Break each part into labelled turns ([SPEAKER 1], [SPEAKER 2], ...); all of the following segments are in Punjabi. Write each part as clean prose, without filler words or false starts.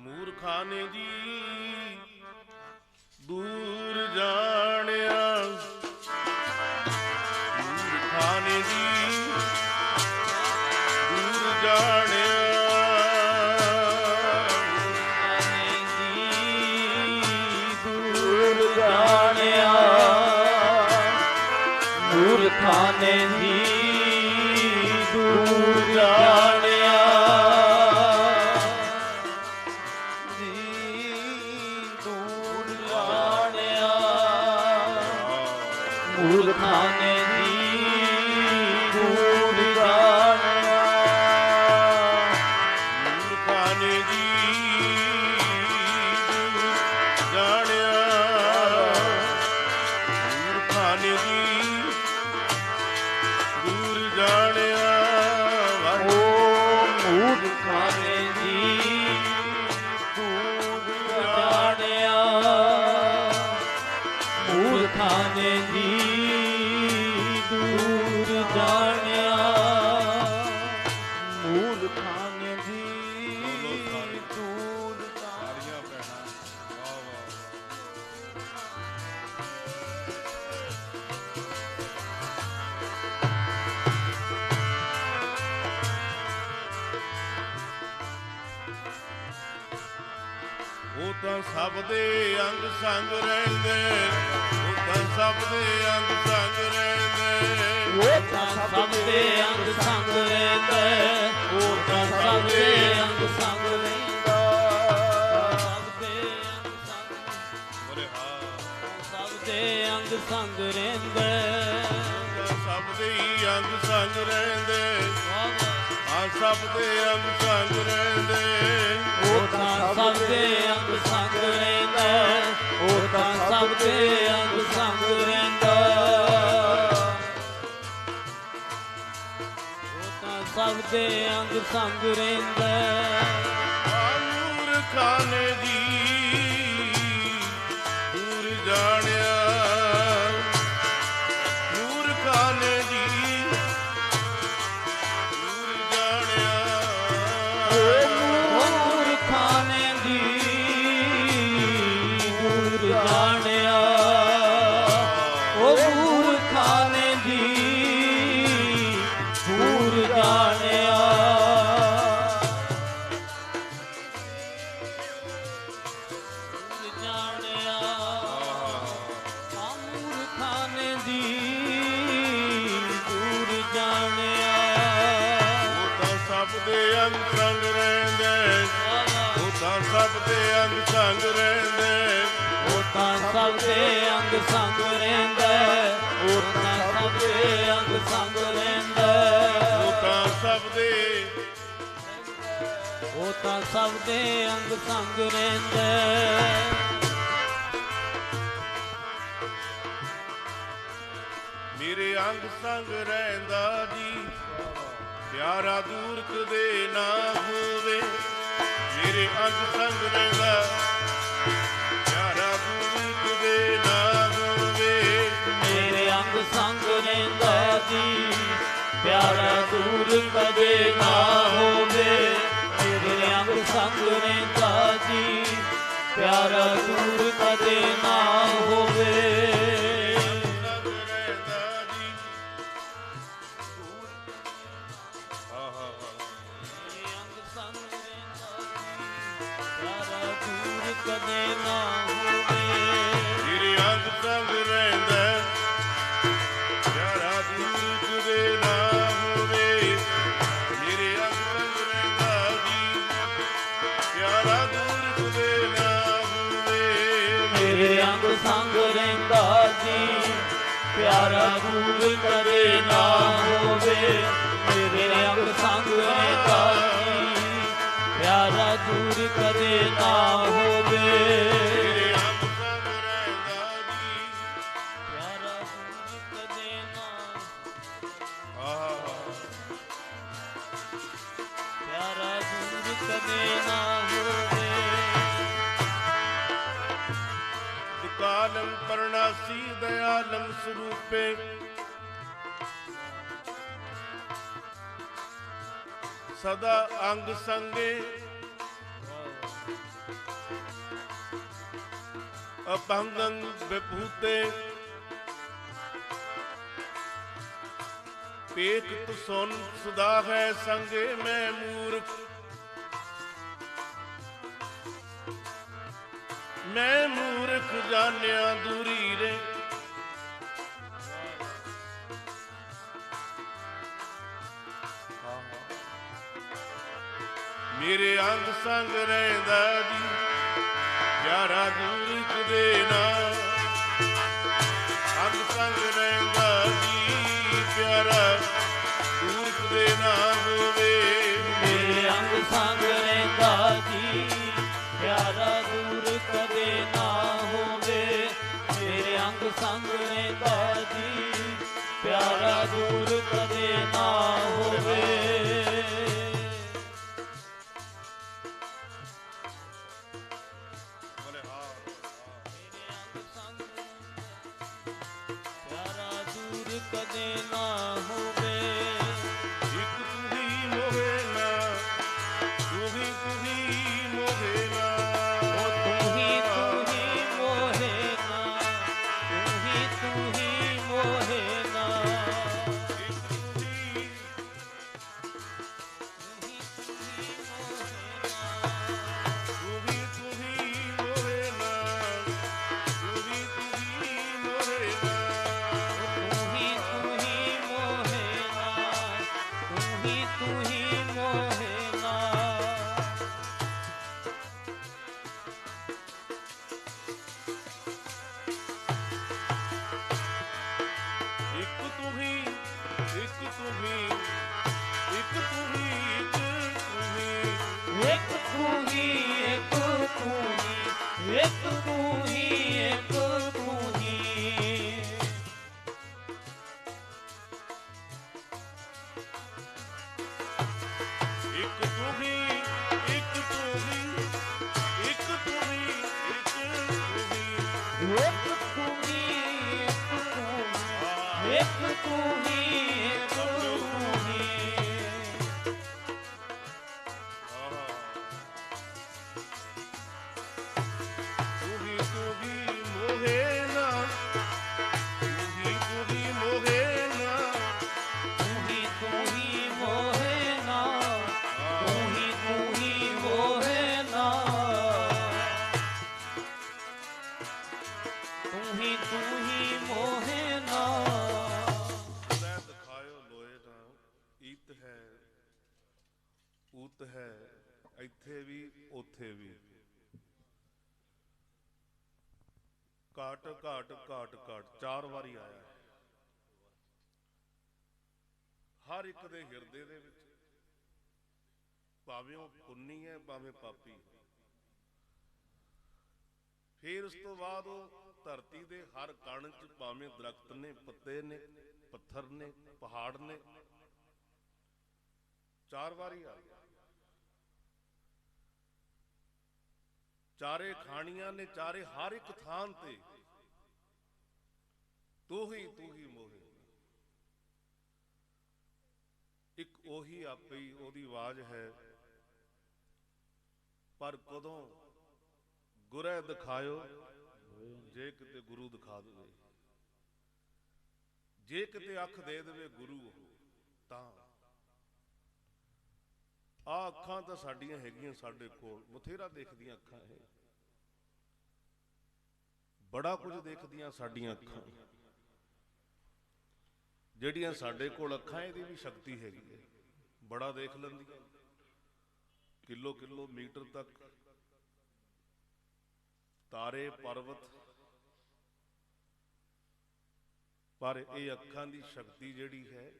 [SPEAKER 1] ਮੂਰਖਾਨੇ ਜੀ ਦੂਰ ਜਾਣਿਆ, ਮੂਰਖਾਨੇ ਜੀ ਦੂਰ ਜਾਣਿਆ,
[SPEAKER 2] ਦੂਰ ਜਾਣਿਆ, ਮੂਰਖਾਨੇ ਜੀ ਦੂਰ ਜਾਣਿਆ, ਦੂਰ ਜਾਣਿਆ, ਮੂਰਖਾਨੇ ਜੀ ਦੂਰ ਜਾਣਿਆ,
[SPEAKER 1] ਮੂਰਖਾਨੇ ਜੀ ਦੂਰ ਜਾਣਿਆ, ਮੂਰਖਾਨੇ ਜੀ ਦੂਰ ਜਾਣਿਆ,
[SPEAKER 2] ਓ ਮੂਰਖਾਨੇ ਜੀ ਦੂਰ ਜਾਣਿਆ, ਮੂਰਖਾਨੇ ਜੀ ਦੂਰ ਜਾਣਿਆ, ਮੂਰਖਾਨੇ ਜੀ ਦੂਰ
[SPEAKER 1] ਸਾਰੀਆਂ ਭੈਣਾਂ ਵਾਹ ਵਾਹ। ਉਹ ਤਾਂ ਸਭ ਦੇ ਅੰਗ ਸੰਗ ਰਹਿੰਦੇ, ਉਹ ਤਾਂ ਸਭ ਦੇ ਅੰਗ ਸੰਗ ਰਹਿੰਦੇ,
[SPEAKER 2] ਉਹ ਤਾਂ ਸਭ ਦੇ ਅੰਗ ਸੰਗ ਰਹਿੰਦਾ, ਉਹ ਤਾਂ ਸਭ ਦੇ ਅੰਗ ਸੰਗ ਰਹਿੰਦਾ, ਸਭ ਦੇ ਅੰਗ ਸੰਗ,
[SPEAKER 1] ਬੋਲੇ ਹਾਂ।
[SPEAKER 2] ਸਭ ਦੇ ਅੰਗ ਸੰਗ ਰਹਿੰਦਾ,
[SPEAKER 1] ਸਭ ਦੇ ਹੀ ਅੰਗ ਸੰਗ ਰਹਿੰਦੇ, ਹਾਂ ਸਭ ਦੇ ਅੰਗ ਸੰਗ ਰਹਿੰਦੇ,
[SPEAKER 2] ਉਹ ਤਾਂ ਸਭ ਦੇ ਅੰਗ ਸੰਗ ਰਹਿੰਦਾ, ਉਹ ਤਾਂ ਸਭ ਦੇ ਅੰਗ ਸੰਗ ਰਹਿੰਦਾ, ਉਹ ਤਾਂ ਸਭ ਦੇ ਅੰਗ ਸੰਗ ਰਹਿੰਦਾ,
[SPEAKER 1] ਮੂਰਖਾਨੇ ਜੀ ਦੂਰ ਜਾਣਿਆ, ਮੂਰਖਾਨੇ ਜੀ ਦੂਰ ਜਾਣਿਆ,
[SPEAKER 2] ਮੂਰਖਾਨੇ ਜੀ ਦੂਰ ਜਾਣਿਆ, ਉਹ ਮੂਰਖਾਨੇ ਜੀ ਦੂਰ ਜਾਣਿਆ, ਦੂਰ ਜਾਣਿਆ, ਆ ਮੂਰਖਾਨੇ ਜੀ ਦੂਰ ਜਾਣਿਆ,
[SPEAKER 1] ਉਹ ਤਾਂ ਸਭ ਦੇ ਅੰਗ ਸੰਗ ਰਹਿੰਦੇ, ਉਹ ਤਾਂ ਸਭ ਦੇ ਅੰਗ ਸੰਗ ਰਹਿੰਦੇ,
[SPEAKER 2] ਉਹ ਤਾਂ ਸਭ ਦੇ ਅੰਗ ਸੰਗ ਰਹਿੰਦਾ, ਉਹ ਤਾਂ ਸਭ ਦੇ ਅੰਗ ਸੰਗ ਰਹਿੰਦਾ,
[SPEAKER 1] ਉਹ ਤਾਂ ਸਭ ਦੇ
[SPEAKER 2] ਉਹ ਤਾਂ ਸਭ ਦੇ ਅੰਗ ਸੰਗ ਰਹਿੰਦਾ,
[SPEAKER 1] ਮੇਰੇ ਅੰਗ ਸੰਗ ਰਹਿੰਦਾ ਜੀ, ਪਿਆਰਾ ਦੂਰ ਕਦੇ ਨਾ ਹੋਵੇ, ਮੇਰੇ ਅੰਗ ਸੰਗ ਰਹਿੰਦਾ, ਪਿਆਰਾ ਦੂਰ ਕਦੇ ਨਾ ਹੋਵੇ,
[SPEAKER 2] ਮੇਰੇ ਅੰਗ ਸੰਗ ਰਹਿੰਦਾ ਜੀ, ਪਿਆਰਾ ਦੂਰ ਕਦੇ ਨਾ ਹੋਵੇ, ਮੇਰੇ ਅੰਗ ਸੰਗ ਰਹਿੰਦਾ ਜੀ, ਪਿਆਰਾ ਦੂਰ ਕਦੇ ਨਾ ਹੋਵੇ,
[SPEAKER 1] ਸੰਗ ਰਹਿੰਦਾ ਜੀ, ਆਹਾ
[SPEAKER 2] ਮੇਰੇ ਅੰਗ ਸੰਗ ਰਹਿੰਦਾ ਜੀ, ਪਿਆਰਾ ਦੂਰ ਕਦੇ ਨਾ ਹੋਵੇ,
[SPEAKER 1] ਮੇਰੇ ਅੰਗ ਸੰਗ ਰਹਿੰਦਾ, ਪਿਆਰਾ ਦੂਰ ਕਦੇ ਨਾ ਹੋਵੇ, ਮੇਰੇ ਅੰਗ ਸੰਗ ਰਹਿੰਦਾ ਜੀ, ਪਿਆਰਾ ਦੂਰ ਕਦੇ ਨਾ ਹੋਵੇ,
[SPEAKER 2] ਮੇਰੇ ਅੰਗ ਸੰਗ ਰਹਿੰਦਾ ਜੀ, ਪਿਆਰਾ ਦੂਰ ਕਦੇ ਨਾ ਹੋਵੇ, ਮੇਰੇ ਅੰਗ ਸੰਗ ਰਹਿੰਦਾ ਜੀ, ਪਿਆਰਾ ਦੂਰ ਕਦੇ ਨਾ ਹੋਵੇ,
[SPEAKER 1] ਮੇਰੇ ਅੰਗ ਸੰਗ ਰਹਿੰਦਾ ਜੀ,
[SPEAKER 2] ਪਿਆਰਾ ਦੂਰ ਕਦੇ ਨਾ,
[SPEAKER 1] ਆਹਾ
[SPEAKER 2] ਪਿਆਰਾ ਦੂਰ ਕਦੇ ਨਾ ਹੋਵੇ,
[SPEAKER 1] ਦੁਕਾਲੰ ਪਰਣਾਸੀ ਦਇਆਲੰ ਸਰੂਪੇ, ਸਦਾ ਅੰਗ ਸੰਗੇ ਅਭੰਗੰ ਵਿਭੂਤੇ ਪੇਖ ਤੁ ਸੁਨ ਸੁਦਾ ਹੈ ਸੰਗੇ ਮੈਂ ਮੂਰਖ ਮੈਂ ਮੂਰਖ ਜਾਣਿਆ ਦੂਰੀ ਰੇ ਮੇਰੇ ਅੰਗ ਸੰਗ ਰਹਿੰਦਾ ਜੀ ਪਿਆਰਾ ਦੂਰ ਕਦੇ ਨਾ ਅੰਗ ਸੰਗ ਰਹਿੰਦਾ ਜੀ ਪਿਆਰਾ ਦੂਰ ਕਦੇ ਨਾ ਹੋਵੇ
[SPEAKER 2] ਮੇਰੇ ਅੰਗ ਸੰਗ ਰਹਿੰਦਾ ਜੀ ਪਿਆਰਾ ਦੂਰ ਕਦੇ ਨਾ ਹੋਵੇ ਮੇਰੇ ਅੰਗ ਸੰਗ ਰਹਿੰਦਾ ਜੀ ਪਿਆਰਾ ਦੂਰ ਕਦੇ ਨਾ ਹੋਵੇ ਕਦੇ ਨਾ ਹੋਵੇ
[SPEAKER 1] ਇੱਕ ਤੂੰ ਹੀ ਮੋਹੇ ਨਾ ਤੂੰ ਹੀ ਮੋਹੇ ਨਾ
[SPEAKER 2] ਤੂੰ ਹੀ ਮੋਹੇ ਨਾ ਤੂੰ ਹੀ ਮੋਹੇ ਨਾ
[SPEAKER 1] ਇੱਕ ਤੂੰ ਹੀ ਮੋਹੇ ਨਾ ਤੂੰ ਹੀ ਮੋਹੇ ਨਾ ਊਤ ਹੈ ਇੱਥੇ ਵੀ ਉੱਥੇ ਵੀ ਘਾਟ ਘਾਟ ਘਾਟ ਘਾਟ 4 ਵਾਰੀ ਆਇਆ ਹਰ ਇੱਕ ਦੇ ਹਿਰਦੇ ਦੇ ਵਿੱਚ ਭਾਵੇਂ ਉਹ ਪੁੰਨੀ ਹੈ ਭਾਵੇਂ ਪਾਪੀ ਫਿਰ ਉਸ ਤੋਂ ਬਾਅਦ ਉਹ ਧਰਤੀ ਦੇ ਹਰ ਕਣ ਚ ਭਾਵੇਂ ਦਰਖਤ ਨੇ ਪੱਤੇ ਨੇ ਪੱਥਰ ਨੇ ਪਹਾੜ ਨੇ 4 ਵਾਰੀ ਆ ਗਿਆ ਚਾਰੇ ਖਾਣੀਆਂ ਨੇ ਚਾਰੇ ਹਰ ਇੱਕ ਥਾਂ ਤੇ ਤੂੰ ਹੀ ਮੋਹੇ ਇੱਕ ਉਹੀ ਆਪੇ ਹੀ ਉਹਦੀ ਆਵਾਜ਼ ਹੈ ਪਰ ਕਦੋਂ ਗੁਰੇ ਦਿਖਾਇਓ ਜੇ ਕਿਤੇ ਗੁਰੂ ਦਿਖਾ ਦੇਵੇ ਜੇ ਕਿਤੇ ਅੱਖ ਦੇ ਦੇਵੇ ਗੁਰੂ ਤਾਂ ਆ ਅੱਖਾਂ ਤਾਂ ਸਾਡੀਆਂ ਹੈਗੀਆਂ ਸਾਡੇ ਕੋਲ ਬਥੇਰਾ ਦੇਖਦੀਆਂ ਅੱਖਾਂ ਇਹ ਬੜਾ ਕੁਝ ਦੇਖਦੀਆਂ ਸਾਡੀਆਂ ਅੱਖਾਂ ਜਿਹੜੀਆਂ ਸਾਡੇ ਕੋਲ ਅੱਖਾਂ ਇਹਦੀ ਵੀ ਸ਼ਕਤੀ ਹੈਗੀ ਹੈ ਬੜਾ ਦੇਖ ਲੈਂਦੀਆਂ ਕਿਲੋਮੀਟਰ ਤੱਕ ਤਾਰੇ ਪਰਬਤ ਪਰ ਇਹ ਅੱਖਾਂ ਦੀ ਸ਼ਕਤੀ ਜਿਹੜੀ ਹੈ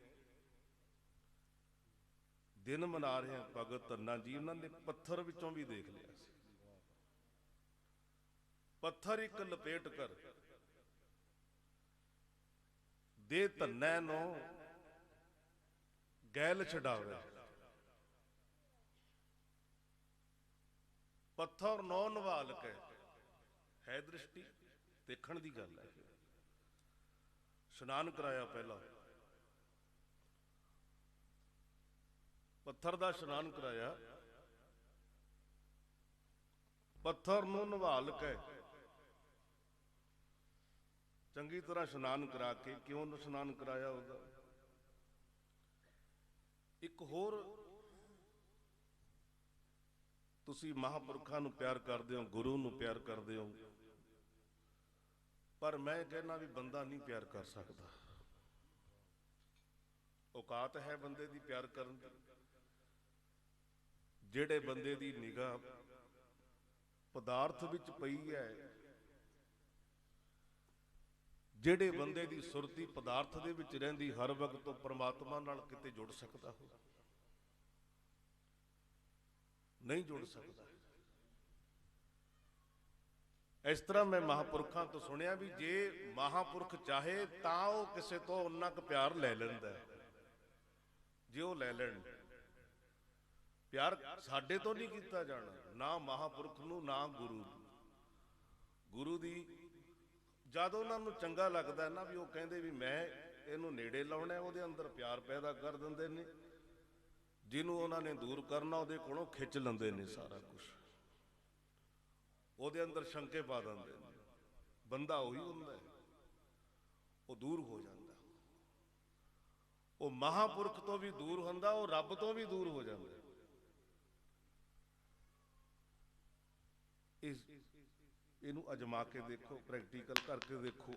[SPEAKER 1] ਦਿਨ ਮਨਾ ਰਹੇ ਆ ਭਗਤ ਧੰਨਾ ਜੀ ਉਹਨਾਂ ਨੇ ਪੱਥਰ ਵਿੱਚੋਂ ਵੀ ਦੇਖ ਲਿਆ ਸੀ ਪੱਥਰ ਇੱਕ ਲਪੇਟ ਕਰ ਦੇ ਧੰਨੇ ਨੂੰ ਗੈਲ ਛਡਾਵੇ ਪੱਥਰ ਨੌ ਨਿਵਾਲ ਕੇ ਹੈ ਦ੍ਰਿਸ਼ਟੀ ਦੇਖਣ ਦੀ ਗੱਲ ਹੈ ਇਸ਼ਨਾਨ ਕਰਾਇਆ ਪਹਿਲਾਂ ਪੱਥਰ ਦਾ ਇਸ਼ਨਾਨ ਕਰਾਇਆ ਪੱਥਰ ਨੂੰ ਨਿਵਾਲ ਕੇ ਚੰਗੀ ਤਰ੍ਹਾਂ ਇਸ਼ਨਾਨ ਕਰਾ ਕੇ, ਕਿਉਂ ਇਸ਼ਨਾਨ ਕਰਾਇਆ ਉਹਦਾ? ਇੱਕ ਹੋਰ, ਤੁਸੀਂ ਮਹਾਂਪੁਰਖਾਂ ਨੂੰ ਪਿਆਰ ਕਰਦੇ ਹੋ, ਗੁਰੂ ਨੂੰ ਪਿਆਰ ਕਰਦੇ ਹੋ, ਪਰ ਮੈਂ ਕਹਿਣਾ ਵੀ ਬੰਦਾ ਨਹੀਂ ਪਿਆਰ ਕਰ ਸਕਦਾ। ਔਕਾਤ ਹੈ ਬੰਦੇ ਦੀ ਪਿਆਰ ਕਰਨ ਦੀ। ਜਿਹੜੇ ਬੰਦੇ ਦੀ ਨਿਗਾਹ ਪਦਾਰਥ ਵਿੱਚ ਪਈ ਹੈ, ਜਿਹੜੇ ਬੰਦੇ ਦੀ ਸੁਰਤੀ ਪਦਾਰਥ ਦੇ ਵਿੱਚ ਰਹਿੰਦੀ, ਹਰ ਵਕਤ ਉਹ ਪਰਮਾਤਮਾ ਨਾਲ ਕਿਤੇ ਜੁੜ ਸਕਦਾ ਹੋ? ਨਹੀਂ ਜੁੜ ਸਕਦਾ। ਇਸ ਤਰ੍ਹਾਂ ਮੈਂ ਮਹਾਂਪੁਰਖਾਂ ਤੋਂ ਸੁਣਿਆ ਵੀ ਜੇ ਮਹਾਂਪੁਰਖ ਚਾਹੇ ਤਾਂ ਉਹ ਕਿਸੇ ਤੋਂ ਉਨਾ ਕੁ ਪਿਆਰ ਲੈ ਲੈਂਦਾ ਹੈ, ਜੇ ਉਹ ਲੈ ਲੈਣ। ਪਿਆਰ ਸਾਡੇ ਤੋਂ ਨਹੀਂ ਕੀਤਾ ਜਾਣਾ, ਨਾ ਮਹਾਂਪੁਰਖ ਨੂੰ, ਨਾ ਗੁਰੂ ਨੂੰ। ਗੁਰੂ ਦੀ ਜਦ ਉਹਨਾਂ ਨੂੰ ਚੰਗਾ ਲੱਗਦਾ ਨਾ ਵੀ ਉਹ ਕਹਿੰਦੇ ਵੀ ਮੈਂ ਇਹਨੂੰ ਨੇੜੇ ਲਾਉਣਾ, ਉਹਦੇ ਅੰਦਰ ਪਿਆਰ ਪੈਦਾ ਕਰ ਦਿੰਦੇ ਨੇ। ਜਿਹਨੂੰ ਉਹਨਾਂ ਨੇ ਦੂਰ ਕਰਨਾ ਉਹਦੇ ਕੋਲੋਂ ਖਿੱਚ ਲੈਂਦੇ ਨੇ ਸਾਰਾ ਕੁਝ, ਉਹਦੇ ਅੰਦਰ ਸ਼ੰਕੇ ਪਾ ਦਿੰਦੇ ਨੇ। ਬੰਦਾ ਉਹੀ ਹੁੰਦਾ ਹੈ, ਉਹ ਦੂਰ ਹੋ ਜਾਂਦਾ। ਉਹ ਮਹਾਂਪੁਰਖ ਤੋਂ ਵੀ ਦੂਰ ਹੁੰਦਾ, ਉਹ ਰੱਬ ਤੋਂ ਵੀ ਦੂਰ ਹੋ ਜਾਂਦਾ। ਇਹਨੂੰ ਅਜਮਾ ਕੇ ਦੇਖੋ, ਪ੍ਰੈਕਟੀਕਲ ਕਰਕੇ ਦੇਖੋ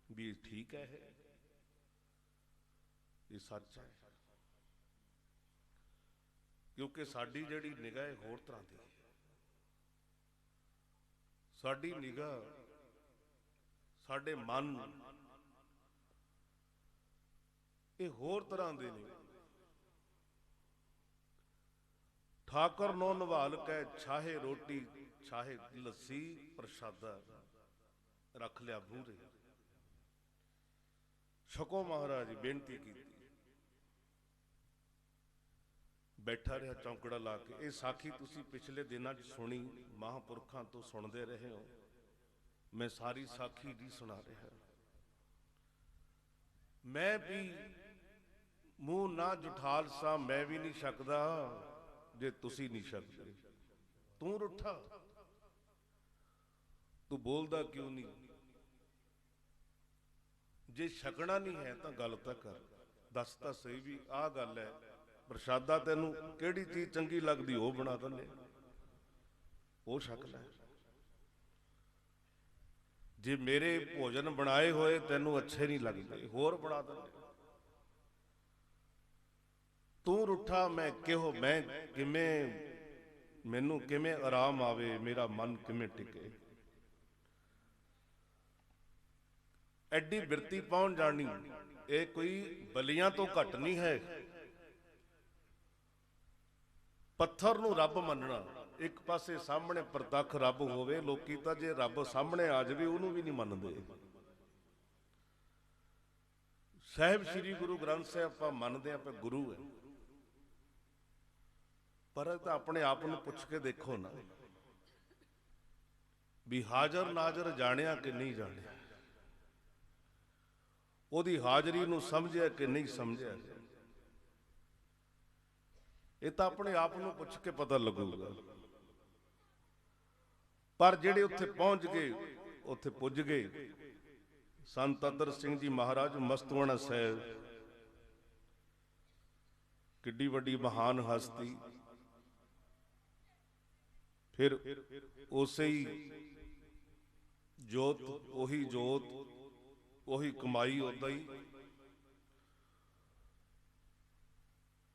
[SPEAKER 1] ਵੀ ਇਹ ਠੀਕ ਹੈ, ਇਹ ਸੱਚ ਹੈ। ਕਿਉਂਕਿ ਸਾਡੀ ਜਿਹੜੀ ਨਿਗਾਹ ਹੈ ਹੋਰ ਤਰ੍ਹਾਂ ਦੀ ਹੈ। ਸਾਡੀ ਨਿਗਾਹ, ਸਾਡੇ ਮਨ ਇਹ ਹੋਰ ਤਰ੍ਹਾਂ ਦੇ ਨੇ। ਠਾਕਰ ਨੋ ਨਿਵਾਲ ਕੈ ਛਾਹੇ ਰੋਟੀ ਛਾਹੇ ਲੱਸੀ ਪ੍ਰਸ਼ਾਦਾ ਰੱਖ ਲਿਆ ਮੂਹਰੇ। ਛਕੋ ਮਹਾਰਾਜ ਜੀ ਬੇਨਤੀ ਕੀਤੀ, ਬੈਠਾ ਰਿਹਾ ਚੌਂਕੜਾ ਲਾ ਕੇ। ਇਹ ਸਾਖੀ ਤੁਸੀਂ ਪਿਛਲੇ ਦਿਨਾਂ 'ਚ ਸੁਣੀ, ਮਹਾਂਪੁਰਖਾਂ ਤੋਂ ਸੁਣਦੇ ਰਹੇ ਹੋ। ਮੈਂ ਸਾਰੀ ਸਾਖੀ ਨਹੀਂ ਸੁਣਾ ਰਿਹਾ। ਮੈਂ ਵੀ ਮੂੰਹ ਨਾ ਜੁਠਾਲ ਸਾਂ, ਮੈਂ ਵੀ ਨਹੀਂ ਸਕਦਾ ਜੇ ਤੁਸੀਂ ਨਹੀਂ ਸਕਦੇ। ਤੂੰ ਰੁੱਠਾ, ਤੂੰ ਬੋਲਦਾ ਕਿਉਂ ਨਹੀਂ? ਜੇ ਛਕਣਾ ਨਹੀਂ ਹੈ ਤਾਂ ਗੱਲ ਤਾਂ ਕਰ, ਦੱਸ ਤਾਂ ਸਹੀ ਵੀ ਆਹ ਗੱਲ ਹੈ। ਪ੍ਰਸ਼ਾਦਾ ਤੈਨੂੰ ਕਿਹੜੀ ਚੀਜ਼ ਚੰਗੀ ਲੱਗਦੀ ਉਹ ਬਣਾ ਦਿੰਦੇ, ਉਹ ਛਕ ਲੈ। ਜੇ ਮੇਰੇ ਭੋਜਨ ਬਣਾਏ ਹੋਏ ਤੈਨੂੰ ਅੱਛੇ ਨਹੀਂ ਲੱਗਦੇ, ਹੋਰ ਬਣਾ ਦਿੰਦੇ। ਤੂੰ ਰੁੱਠਾ, ਮੈਂ ਕਿਵੇਂ, ਮੈਨੂੰ ਕਿਵੇਂ ਆਰਾਮ ਆਵੇ, ਮੇਰਾ ਮਨ ਕਿਵੇਂ ਟਿਕੇ? ਐਡੀ ਬਿਰਤੀ ਪਹੁੰਚ ਜਾਣੀ, ਇਹ ਕੋਈ ਬਲੀਆਂ ਤੋਂ ਘੱਟ ਨਹੀਂ ਹੈ। ਪੱਥਰ ਨੂੰ ਰੱਬ ਮੰਨਣਾ, ਇੱਕ ਪਾਸੇ ਸਾਹਮਣੇ ਪ੍ਰਤੱਖ ਰੱਬ ਹੋਵੇ। ਲੋਕੀ ਤਾਂ ਜੇ ਰੱਬ ਸਾਹਮਣੇ ਆ ਜਾਵੇ ਉਹਨੂੰ ਵੀ ਨਹੀਂ ਮੰਨਦੇ। ਸਾਹਿਬ ਸ੍ਰੀ ਗੁਰੂ ਗ੍ਰੰਥ ਸਾਹਿਬ ਆਪਾਂ ਮੰਨਦੇ ਆਪਾਂ ਗੁਰੂ ਹੈ, ਪਰ ਤਾਂ ਆਪਣੇ ਆਪ ਨੂੰ ਪੁੱਛ ਕੇ ਦੇਖੋ ਨਾ ਵੀ ਹਾਜ਼ਰ ਨਾਜ਼ਰ ਜਾਣਿਆ ਕਿ ਨਹੀਂ ਜਾਣਿਆ, ਉਹਦੀ ਹਾਜ਼ਰੀ ਨੂੰ ਸਮਝਿਆ ਕਿ ਨਹੀਂ ਸਮਝਿਆ। ਇਹ ਤਾਂ ਆਪਣੇ ਆਪ ਨੂੰ ਪੁੱਛ ਕੇ ਪਤਾ ਲੱਗੂਗਾ। ਪਰ ਜਿਹੜੇ ਉੱਥੇ ਪਹੁੰਚ ਗਏ, ਉੱਥੇ ਪੁੱਜ ਗਏ। ਸੰਤ ਅਦਰ ਸਿੰਘ ਜੀ ਮਹਾਰਾਜ ਮਸਤੂਆਣਾ ਸਾਹਿਬ, ਕਿੱਡੀ ਵੱਡੀ ਮਹਾਨ ਹਸਤੀ। ਫਿਰ ਉਸੇ ਹੀ ਜੋਤ, ਉਹੀ ਕਮਾਈ, ਉਦਾਂ ਹੀ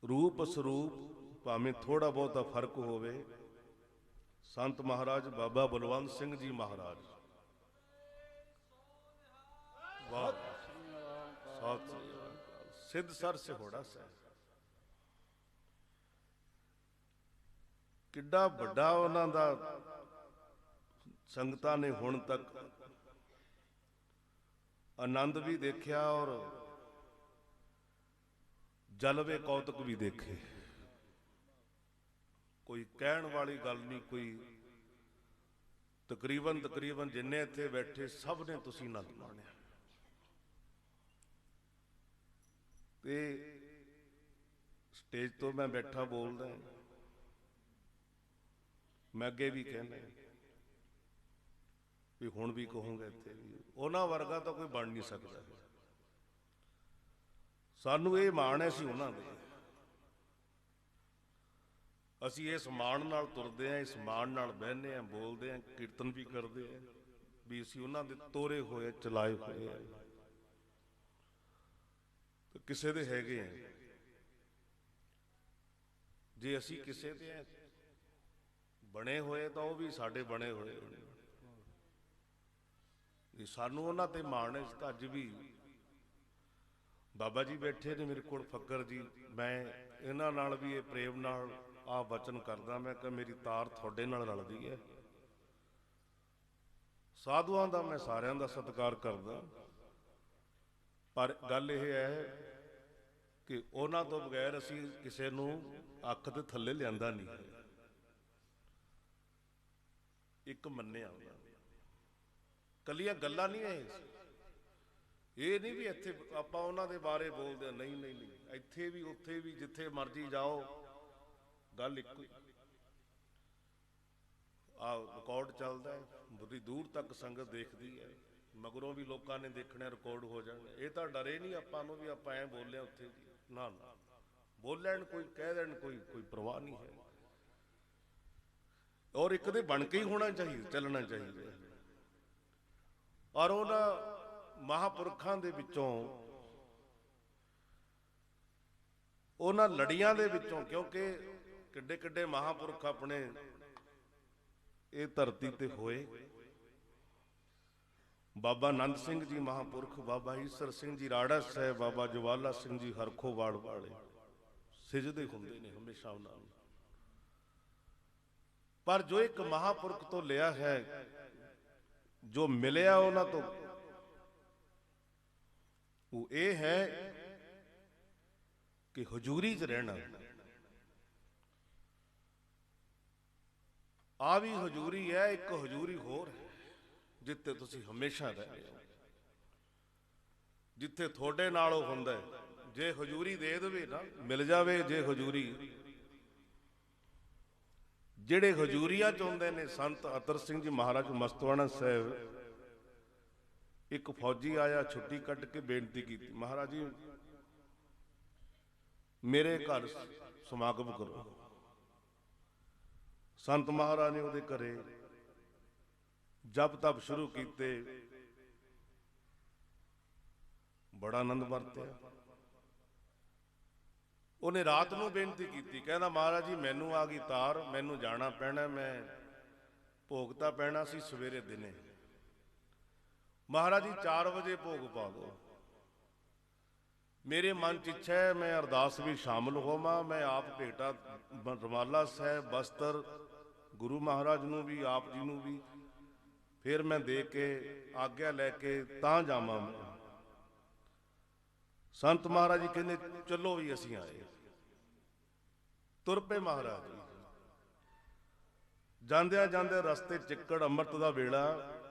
[SPEAKER 1] ਰੂਪ ਸਰੂਪ, ਭਾਵੇਂ ਥੋੜਾ ਬਹੁਤਾ ਫਰਕ ਹੋਵੇ। ਸੰਤ ਮਹਾਰਾਜ ਬਾਬਾ ਬਲਵੰਤ ਸਿੰਘ ਜੀ ਮਹਾਰਾਜ, ਵਾਹ ਸਤਿ ਸਿੱਧ ਸਰ ਸਿਹੋੜਾ ਸਾਹਿਬ, ਕਿੱਡਾ ਵੱਡਾ ਉਹਨਾਂ ਦਾ ਸੰਗਤਾਂ ਨੇ ਹੁਣ ਤੱਕ ਆਨੰਦ ਵੀ ਦੇਖਿਆ ਔਰ ਜਲਵੇ ਕੌਤਕ ਵੀ ਦੇਖੇ। ਕੋਈ ਕਹਿਣ ਵਾਲੀ ਗੱਲ ਨਹੀਂ, ਕੋਈ ਤਕਰੀਬਨ ਜਿੰਨੇ ਇੱਥੇ ਬੈਠੇ ਸਭ ਨੇ ਤੁਸੀਂ ਆਨੰਦ ਮਾਣਿਆ। ਤੇ ਸਟੇਜ ਤੋਂ ਮੈਂ ਬੈਠਾ ਬੋਲਦਾ, ਮੈਂ ਅੱਗੇ ਵੀ ਕਹਿੰਦਾ ਵੀ ਹੁਣ ਵੀ ਕਹੂੰਗਾ ਇੱਥੇ ਵੀ ਉਹਨਾਂ ਵਰਗਾ ਤਾਂ ਕੋਈ ਬਣ ਨਹੀਂ ਸਕਦਾ। ਸਾਨੂੰ ਇਹ ਮਾਣ ਹੈ, ਅਸੀਂ ਉਹਨਾਂ ਦੇ, ਅਸੀਂ ਇਸ ਮਾਣ ਨਾਲ ਤੁਰਦੇ ਹਾਂ, ਇਸ ਮਾਣ ਨਾਲ ਬਹਿੰਦੇ ਹਾਂ, ਬੋਲਦੇ ਹਾਂ, ਕੀਰਤਨ ਵੀ ਕਰਦੇ ਹਾਂ ਵੀ ਅਸੀਂ ਉਹਨਾਂ ਦੇ ਤੋਰੇ ਹੋਏ, ਚਲਾਏ ਹੋਏ ਆ, ਤੇ ਕਿਸੇ ਦੇ ਹੈਗੇ ਆ। ਜੇ ਅਸੀਂ ਕਿਸੇ ਦੇ ਬਣੇ ਹੋਏ ਤਾਂ ਉਹ ਵੀ ਸਾਡੇ ਬਣੇ ਹੋਏ। ਸਾਨੂੰ ਉਹਨਾਂ ਤੇ ਮਾਣ ਹੈ। ਅੱਜ ਵੀ ਬਾਬਾ ਜੀ ਬੈਠੇ ਨੇ ਮੇਰੇ ਕੋਲ, ਫੱਕਰ ਜੀ, ਮੈਂ ਇਹਨਾਂ ਨਾਲ ਵੀ ਇਹ ਪ੍ਰੇਮ ਨਾਲ ਆਹ ਵਚਨ ਕਰਦਾ, ਮੈਂ ਕਿ ਮੇਰੀ ਤਾਰ ਤੁਹਾਡੇ ਨਾਲ ਰਲਦੀ ਹੈ। ਸਾਧੂਆਂ ਦਾ ਮੈਂ ਸਾਰਿਆਂ ਦਾ ਸਤਿਕਾਰ ਕਰਦਾ, ਪਰ ਗੱਲ ਇਹ ਹੈ ਕਿ ਉਹਨਾਂ ਤੋਂ ਬਗੈਰ ਅਸੀਂ ਕਿਸੇ ਨੂੰ ਅੱਖ ਦੇ ਥੱਲੇ ਲਿਆਂਦਾ ਨਹੀਂ। ਇੱਕ ਮੰਨਿਆ, ਕੱਲੀਆਂ ਗੱਲਾਂ ਨਹੀਂ ਇਹ ਨਹੀਂ ਵੀ ਇੱਥੇ ਆਪਾਂ ਉਹਨਾਂ ਦੇ ਬਾਰੇ ਬੋਲਦੇ ਹਾਂ, ਨਹੀਂ ਨਹੀਂ ਨਹੀਂ, ਇੱਥੇ ਵੀ ਉੱਥੇ ਵੀ ਜਿੱਥੇ ਮਰਜ਼ੀ ਜਾਓ ਗੱਲ ਇੱਕੋ ਹੀ। ਆਹ ਰਿਕਾਰਡ ਚੱਲਦਾ ਹੈ, ਬੜੀ ਦੂਰ ਤੱਕ ਸੰਗਤ ਦੇਖਦੀ ਹੈ, ਮਗਰੋਂ ਵੀ ਲੋਕਾਂ ਨੇ ਦੇਖਣਾ, ਰਿਕਾਰਡ ਹੋ ਜਾਣਾ। ਇਹ ਤਾਂ ਡਰੇ ਨਹੀਂ ਆਪਾਂ ਨੂੰ ਵੀ ਆਪਾਂ ਐਂ ਬੋਲਿਆ ਉੱਥੇ, ਨਾ ਨਾ, ਬੋਲਣ ਕੋਈ, ਕਹਿ ਦੇਣ ਕੋਈ ਪਰਵਾਹ ਨਹੀਂ ਹੈ। ਔਰ ਇੱਕ ਦੇ ਬਣ ਕੇ ਹੀ ਹੋਣਾ ਚਾਹੀਦਾ, ਚੱਲਣਾ ਚਾਹੀਦਾ। ਔਰ ਉਹਨਾਂ ਮਹਾਂਪੁਰਖਾਂ ਦੇ ਵਿੱਚੋਂ, ਉਹਨਾਂ ਲੜੀਆਂ ਦੇ ਵਿੱਚੋਂ, ਕਿਉਂਕਿ ਕਿੱਡੇ ਕਿੱਡੇ ਮਹਾਂਪੁਰਖ ਆਪਣੇ ਇਹ ਧਰਤੀ ਤੇ ਹੋਏ। ਬਾਬਾ ਆਨੰਦ ਸਿੰਘ ਜੀ ਮਹਾਂਪੁਰਖ, ਬਾਬਾ ਈਸਰ ਸਿੰਘ ਜੀ ਰਾੜਾ ਸਾਹਿਬ, ਬਾਬਾ ਜਵਾਲਾ ਸਿੰਘ ਜੀ ਹਰਖੋਵਾਲ ਵਾਲੇ ਸਿਜਦੇ ਹੁੰਦੇ ਨੇ ਹਮੇਸ਼ਾ ਉਹਨਾਂ ਨੂੰ। ਪਰ ਜੋ ਇੱਕ ਮਹਾਂਪੁਰਖ ਤੋਂ ਲਿਆ ਹੈ, ਜੋ ਮਿਲਿਆ ਉਹਨਾਂ ਤੋਂ, ਉਹ ਇਹ ਹੈ ਕਿ ਹਜ਼ੂਰੀ 'ਚ ਰਹਿਣਾ। ਆ ਵੀ ਹਜ਼ੂਰੀ ਹੈ, ਇੱਕ ਹਜ਼ੂਰੀ ਹੋਰ ਹੈ ਜਿੱਥੇ ਤੁਸੀਂ ਹਮੇਸ਼ਾ ਰਹੇ ਹੋ, ਜਿੱਥੇ ਤੁਹਾਡੇ ਨਾਲ ਉਹ ਹੁੰਦਾ ਹੈ। ਜੇ ਹਜ਼ੂਰੀ ਦੇ ਦੇਵੇ ਨਾ, ਮਿਲ ਜਾਵੇ ਜੇ ਹਜ਼ੂਰੀ, ਜਿਹੜੇ ਹਜ਼ੂਰੀਆਂ ਚ ਹੁੰਦੇ ਨੇ। ਸੰਤ ਅਤਰ ਸਿੰਘ ਜੀ ਮਹਾਰਾਜ ਮਸਤਵਾਣਾ ਸਾਹਿਬ, ਇੱਕ ਫੌਜੀ ਆਇਆ, ਛੁੱਟੀ ਕੱਢ ਕੇ ਬੇਨਤੀ ਕੀਤੀ, ਮਹਾਰਾਜ ਜੀ ਮੇਰੇ ਘਰ ਸਮਾਗਮ ਕਰੋ। ਸੰਤ ਮਹਾਰਾਜ ਨੇ ਉਹਦੇ ਘਰੇ ਜਪ ਤਪ ਸ਼ੁਰੂ ਕੀਤੇ, ਬੜਾ ਆਨੰਦ ਵਰਤਿਆ। ਉਹਨੇ ਰਾਤ ਨੂੰ ਬੇਨਤੀ ਕੀਤੀ, ਕਹਿੰਦਾ ਮਹਾਰਾਜ ਜੀ ਮੈਨੂੰ ਆ ਗਈ ਤਾਰ, ਮੈਨੂੰ ਜਾਣਾ ਪੈਣਾ, ਮੈਂ ਭੋਗ ਤਾਂ ਪੈਣਾ ਸੀ ਸਵੇਰੇ ਦਿਨੇ। ਮਹਾਰਾਜ ਜੀ 4 ਵਜੇ ਭੋਗ ਪਾ ਦਿਓ। ਮੇਰੇ ਮਨ 'ਚ ਇੱਛਾ ਹੈ ਮੈਂ ਅਰਦਾਸ ਵੀ ਸ਼ਾਮਲ ਹੋਵਾਂ, ਮੈਂ ਆਪ ਭੇਟਾ ਰੁਮਾਲਾ ਸਾਹਿਬ, ਬਸਤਰ ਗੁਰੂ ਮਹਾਰਾਜ ਨੂੰ ਵੀ, ਆਪ ਜੀ ਨੂੰ ਵੀ, ਫਿਰ ਮੈਂ ਦੇ ਕੇ ਆਗਿਆ ਲੈ ਕੇ ਤਾਂ ਜਾਵਾਂ। ਸੰਤ ਮਹਾਰਾਜ ਜੀ ਕਹਿੰਦੇ ਚਲੋ ਵੀ, ਅਸੀਂ ਆਏ। ਤੁਰ ਪਏ ਮਹਾਰਾਜ ਜੀ। ਜਾਂਦਿਆਂ ਜਾਂਦੇ ਰਸਤੇ ਚਿੱਕੜ, ਅੰਮ੍ਰਿਤ ਦਾ ਵੇਲਾ,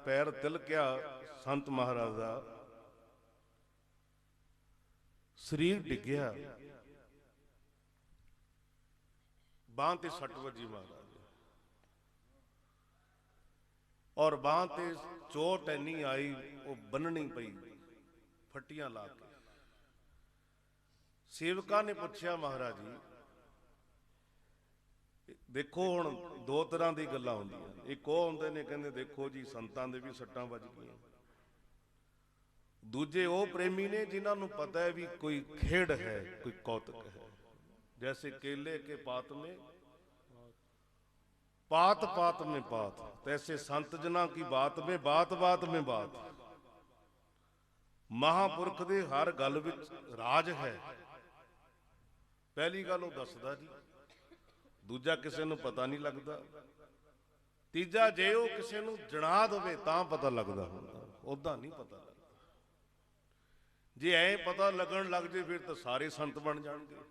[SPEAKER 1] ਪੈਰ ਤਿਲਕਿਆ ਸੰਤ ਮਹਾਰਾਜ ਦਾ, ਸਰੀਰ ਡਿੱਗਿਆ, ਬਾਂਹ ਤੇ ਸੱਟ ਵੱਜੀ ਮਹਾਰਾਜ, ਔਰ ਬਾਂਹ ਤੇ ਚੋਟ ਇੰਨੀ ਆਈ ਉਹ ਬੰਨਣੀ ਪਈ ਫੱਟੀਆਂ ਲਾ ਕੇ। ਸੇਵਕਾਂ ਨੇ ਪੁੱਛਿਆ ਮਹਾਰਾਜ ਜੀ, ਦੇਖੋ ਹੁਣ 2 ਤਰ੍ਹਾਂ ਦੀ ਗੱਲਾਂ ਹੁੰਦੀਆਂ, ਇੱਕ ਉਹ ਹੁੰਦੇ ਨੇ ਕਹਿੰਦੇ ਦੇਖੋ ਜੀ ਸੰਤਾਂ ਦੇ ਵੀ ਸੱਟਾਂ ਵੱਜ ਗਈਆਂ, ਦੂਜੇ ਉਹ ਪ੍ਰੇਮੀ ਨੇ ਜਿਨ੍ਹਾਂ ਨੂੰ ਪਤਾ ਹੈ ਵੀ ਕੋਈ ਖੇਡ ਹੈ, ਕੋਈ ਕੌਤਕ ਹੈ। ਜੈਸੇ ਕੇਲੇ ਕੇ ਪਾਤ में पात पात में पात, तैसे संत जना की बात में बात बात में बात। महापुरख दे हर गल विच राज है। पहली गल वो दसदा जी, दूजा किसी नूं पता नहीं लगता, तीजा जे वो किसी नूं जना देवे तां पता लगदा हुंदा, उदां नहीं पता लगदा। जे ऐ पता लगन लग जाए फिर तो सारे संत बन जाणगे।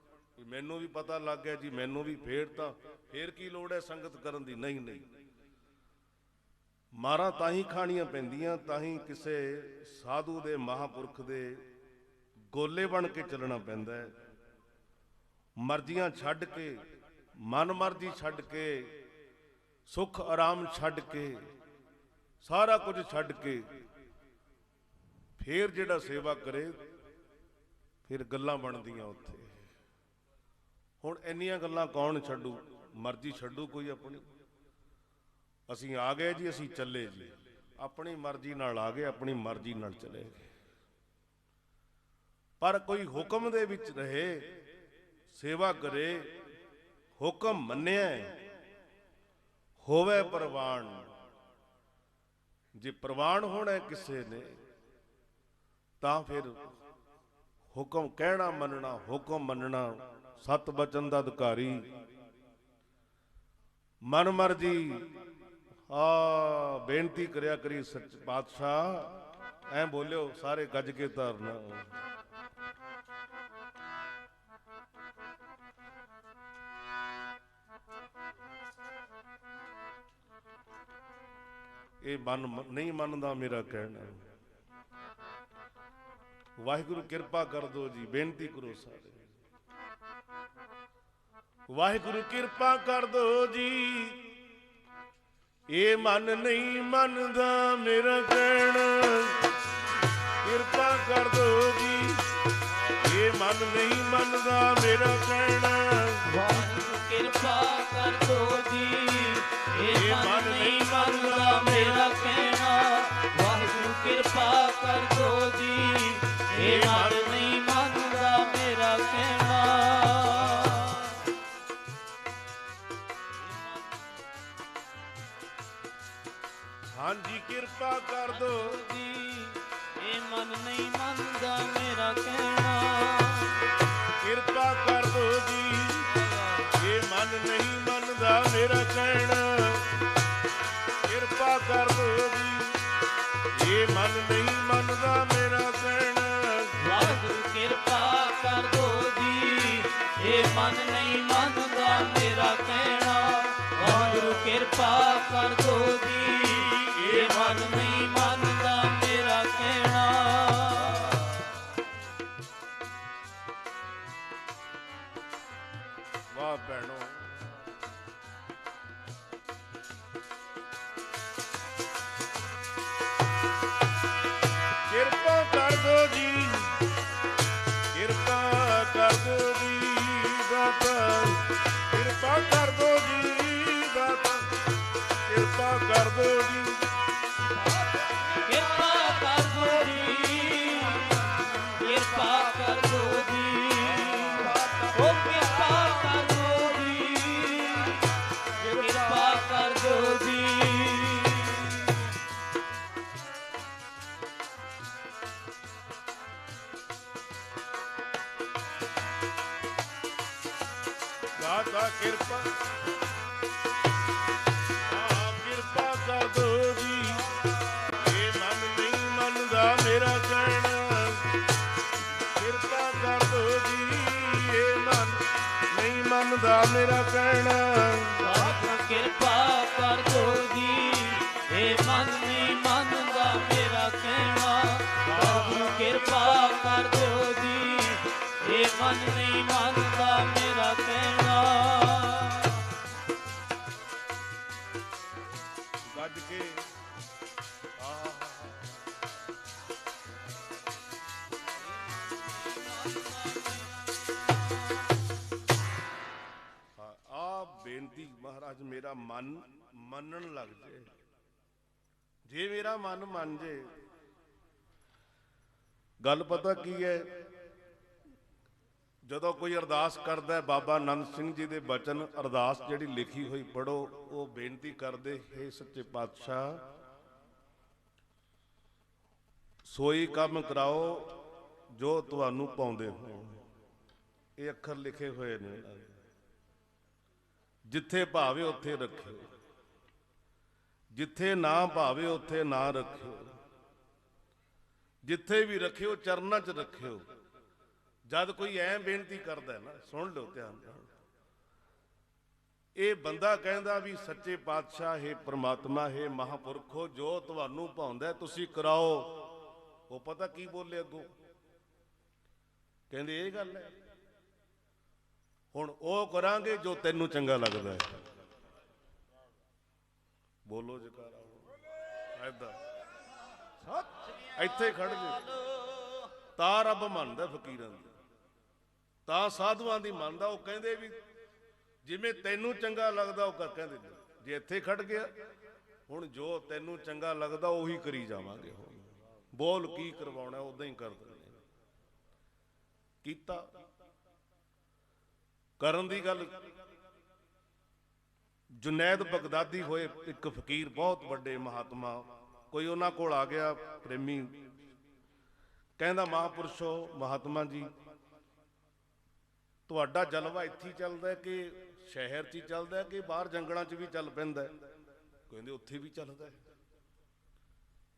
[SPEAKER 1] मैनू भी पता लग गया जी, मैनू भी फिर की लोड़ है संगत करन दी। नहीं नहीं, मारा ताही खाणियां पैंदियां, ताही किसे साधु दे महापुरख दे गोले बन के चलना पैंदा है। मर्जियां छड्ड के, मन मर्जी छड्ड के, सुख आराम छड्ड के ਸਾਰਾ ਕੁਝ ਛੱਡ ਕੇ ਫੇਰ ਜਿਹੜਾ ਸੇਵਾ ਕਰੇ, ਫਿਰ ਗੱਲਾਂ ਬਣਦੀਆਂ ਉੱਥੇ। ਹੁਣ ਇੰਨੀਆਂ ਗੱਲਾਂ ਕੌਣ ਛੱਡੂ? ਮਰਜ਼ੀ ਛੱਡੂ ਕੋਈ ਆਪਣੀ? ਅਸੀਂ ਆ ਗਏ ਜੀ, ਅਸੀਂ ਚੱਲੇ ਜੀ, ਆਪਣੀ ਮਰਜ਼ੀ ਨਾਲ ਆ ਗਏ, ਆਪਣੀ ਮਰਜ਼ੀ ਨਾਲ ਚਲੇ ਗਏ। ਪਰ ਕੋਈ ਹੁਕਮ ਦੇ ਵਿੱਚ ਰਹੇ, ਸੇਵਾ ਕਰੇ, ਹੁਕਮ ਮੰਨਿਆ, ਹੋਵੇ ਪ੍ਰਵਾਨ। ਜੇ ਪ੍ਰਵਾਨ ਹੋਣਾ ਕਿਸੇ ਨੇ ਤਾਂ ਫਿਰ ਹੁਕਮ ਕਹਿਣਾ ਮੰਨਣਾ, ਹੁਕਮ ਮੰਨਣਾ, ਸਤ ਬਚਨ ਦਾ ਅਧਿਕਾਰੀ, ਮਨ ਮਰਜੀ ਬੇਨਤੀ ਕਰਿਆ ਕਰੀ ਸੱਚ ਪਾਤਸ਼ਾਹ। ਐ ਬੋਲਿਓ ਸਾਰੇ ਗੱਜ ਕੇ ਧਰਨਾ। ਇਹ ਮਨ ਨਹੀਂ ਮੰਨਦਾ ਮੇਰਾ ਕਹਿਣਾ। ਵਾਹਿਗੁਰੂ ਕਿਰਪਾ ਕਰ ਦੋ ਜੀ, ਬੇਨਤੀ ਕਰੋ ਸਾਰੇ। ਵਾਹਿਗੁਰੂ ਕਿਰਪਾ ਕਰ ਦੋ ਜੀ, ਇਹ ਮਨ ਨਹੀਂ ਮੰਨਦਾ ਮੇਰਾ ਕਹਿਣਾ। ਕਿਰਪਾ ਕਰ ਦੋ ਜੀ, ਇਹ ਮਨ ਨਹੀਂ ਮੰਨਦਾ ਮੇਰਾ ਕਹਿਣਾ।
[SPEAKER 2] ਵਾਹਿਗੁਰੂ ਕਿਰਪਾ ਕਰ ਦੋ ਜੀ, ਇਹ ਮਨ ਨਹੀਂ ਮੰਨਦਾ ਮੇਰਾ ਕਹਿਣਾ। ਵਾਹਿਗੁਰੂ ਕਿਰਪਾ ਕਰ ਦੋ ਜੀ, ਇਹ ਮਨ ਨਹੀਂ ਮੰਨਦਾ ਮੇਰਾ ਕਹਿਣਾ।
[SPEAKER 1] ਹਾਂਜੀ ਕਿਰਪਾ ਕਰ ਦੋ
[SPEAKER 2] ਜੀ, ਇਹ ਮਨ ਨਹੀਂ ਮੰਨਦਾ ਮੇਰਾ ਕਹਿਣਾ।
[SPEAKER 1] ਕਿਰਪਾ ਕਰ ਦੋ ਜੀ, ਇਹ ਮਨ ਨਹੀਂ ਮੰਨਦਾ ਮੇਰਾ ਕਹਿਣਾ। ਕਿਰਪਾ ਕਰ ਦੋ ਜੀ, ਇਹ ਮਨ ਨਹੀਂ ਮੰਨਦਾ ਮੇਰਾ ਕਹਿਣਾ।
[SPEAKER 2] ਵਾਹਿਗੁਰੂ ਕਿਰਪਾ ਕਰ ਦੋ ਜੀ, ਇਹ ਮਨ ਨਹੀਂ ਮੰਨਦਾ ਮੇਰਾ ਕਹਿਣਾ। ਵਾਹਿਗੁਰੂ ਕਿਰਪਾ ਕਰ ਦੋ ਜੀ, ਇਹ ਮਨ ਨਹੀਂ ਮੰਨਦਾ ਮੇਰਾ ਕਹਿਣਾ।
[SPEAKER 1] ਵਾਹ ਭੈਣੋ, ਕਿਰਪਾ ਕਰ ਦੋ ਜੀ, ਕਿਰਪਾ ਕਰ ਦੋ ਜੀ ਦਾਤਾ। ਕਿਰਪਾ ਕਰ ਦੋ ਜੀ ਦਾਤਾ, ਕਿਰਪਾ ਕਰ ਦੋ ਜੀ।
[SPEAKER 2] ਕਿਰਪਾ ਕਰ ਦੋ ਜੀ, ਕਿਰਪਾ ਕਰ ਦੋ ਜੀ, ਓ ਕਿਰਪਾ ਕਰ ਦੋ ਜੀ, ਕਿਰਪਾ ਕਰ ਦੋ ਜੀ।
[SPEAKER 1] ਦਾਤਾ ਕਿਰਪਾ, ਕਿਰਪਾ ਕਰ ਦੋ ਜੀ, ਇਹ ਮਨ ਨਹੀਂ ਮੰਨਦਾ ਮੇਰਾ ਕਹਿਣਾ। ਕਿਰਪਾ ਕਰ ਦੋ ਜੀ, ਇਹ ਮਨ ਨਹੀਂ ਮੰਨਦਾ ਮੇਰਾ ਕਹਿਣਾ।
[SPEAKER 2] ਵਾਹਿਗੁਰੂ ਕਿਰਪਾ ਕਰ ਦੋ ਜੀ, ਇਹ ਮਨ ਨਹੀਂ ਮੰਨਦਾ ਮੇਰਾ ਕਹਿਣਾ। ਵਾਹਿਗੁਰੂ ਕਿਰਪਾ ਕਰ ਦੋ ਜੀ, ਇਹ ਮਨ ਨਹੀਂ ਮੰਨਦਾ ਮੇਰਾ ਕਹਿਣਾ।
[SPEAKER 1] ਗੱਜ ਕੇ ਬੇਨਤੀ ਮਹਾਰਾਜ ਮੇਰਾ ਮਨ ਮੰਨਣ ਲੱਗ ਜੇ। ਜੇ ਮੇਰਾ ਮਨ ਮੰਨ ਜੇ, ਗੱਲ ਪਤਾ ਕੀ ਹੈ, ਜਦੋਂ ਕੋਈ ਅਰਦਾਸ ਕਰਦਾ, ਬਾਬਾ ਆਨੰਦ ਸਿੰਘ ਜੀ ਦੇ ਬਚਨ, ਅਰਦਾਸ ਜਿਹੜੀ ਲਿਖੀ ਹੋਈ ਪੜੋ, ਉਹ ਬੇਨਤੀ ਕਰਦੇ, ਹੇ ਸੱਚੇ ਪਾਤਸ਼ਾਹ ਸੋਈ ਕੰਮ ਕਰਾਓ ਜੋ ਤੁਹਾਨੂੰ ਪਾਉਂਦੇ ਹੋ। ਇਹ ਅੱਖਰ ਲਿਖੇ ਹੋਏ ਨੇ, ਜਿੱਥੇ ਭਾਵੇ ਉੱਥੇ ਰੱਖਿਓ, ਜਿੱਥੇ ਨਾ ਭਾਵੇ ਉੱਥੇ ਨਾ ਰੱਖਿਓ, ਜਿੱਥੇ ਵੀ ਰੱਖਿਓ ਚਰਨਾਂ 'ਚ ਰੱਖਿਓ। ਜਦ ਕੋਈ ਐ ਬੇਨਤੀ ਕਰਦਾ ਨਾ, ਸੁਣ ਲਓ ਧਿਆਨ ਨਾਲ, ਇਹ ਬੰਦਾ ਕਹਿੰਦਾ ਵੀ ਸੱਚੇ ਪਾਤਸ਼ਾਹ ਹੈ, ਪ੍ਰਮਾਤਮਾ ਹੈ, ਮਹਾਂਪੁਰਖੋ ਜੋ ਤੁਹਾਨੂੰ ਭਾਉਂਦਾ ਤੁਸੀਂ ਕਰਾਓ। ਉਹ ਪਤਾ ਕੀ ਬੋਲੇ ਅੱਗੋਂ, ਕਹਿੰਦੇ ਇਹ ਗੱਲ ਹੈ, ਹੁਣ ਉਹ ਕਰਾਂਗੇ ਜੋ ਤੈਨੂੰ ਚੰਗਾ ਲੱਗਦਾ ਹੈ। ਬੋਲੋ ਜਕਾਰਾ। ਐਦਾਂ ਇੱਥੇ ਖੜ ਗਏ। ਤਾਂ ਰੱਬ ਮੰਨਦਾ ਫਕੀਰਾਂ ਦੀ, ਤਾਂ ਸਾਧੂਆਂ ਦੀ ਮੰਨਦਾ। ਉਹ ਕਹਿੰਦੇ ਵੀ ਜਿਵੇਂ ਤੈਨੂੰ ਚੰਗਾ ਲੱਗਦਾ ਉਹ ਕਹਿੰਦੇ ਜੇ ਇੱਥੇ ਖੜ ਗਿਆ ਹੁਣ ਜੋ ਤੈਨੂੰ ਚੰਗਾ ਲੱਗਦਾ ਉਹੀ ਕਰੀ ਜਾਵਾਂਗੇ। ਹੁਣ ਬੋਲ ਕੀ ਕਰਵਾਉਣਾ ਉਦਾਂ ਹੀ ਕਰ ਦਿੰਦੇ। ਕੀਤਾ ਕਰਨ ਦੀ ਗੱਲ। ਜੁਨੈਦ ਬਗਦਾਦੀ ਹੋਏ ਇੱਕ ਫਕੀਰ, ਬਹੁਤ ਵੱਡੇ ਮਹਾਤਮਾ। ਕੋਈ ਉਹਨਾਂ ਕੋਲ ਆ ਗਿਆ ਪ੍ਰੇਮੀ, ਕਹਿੰਦਾ ਮਹਾਂਪੁਰਸ਼ੋ ਮਹਾਤਮਾ ਜੀ ਤੁਹਾਡਾ ਜਲਵਾ ਇੱਥੇ ਚੱਲਦਾ ਕਿ ਸ਼ਹਿਰ 'ਚ ਹੀ ਚੱਲਦਾ ਕਿ ਬਾਹਰ ਜੰਗਲਾਂ 'ਚ ਵੀ ਚੱਲ ਪੈਂਦਾ? ਕਹਿੰਦੇ ਉੱਥੇ ਵੀ ਚੱਲਦਾ।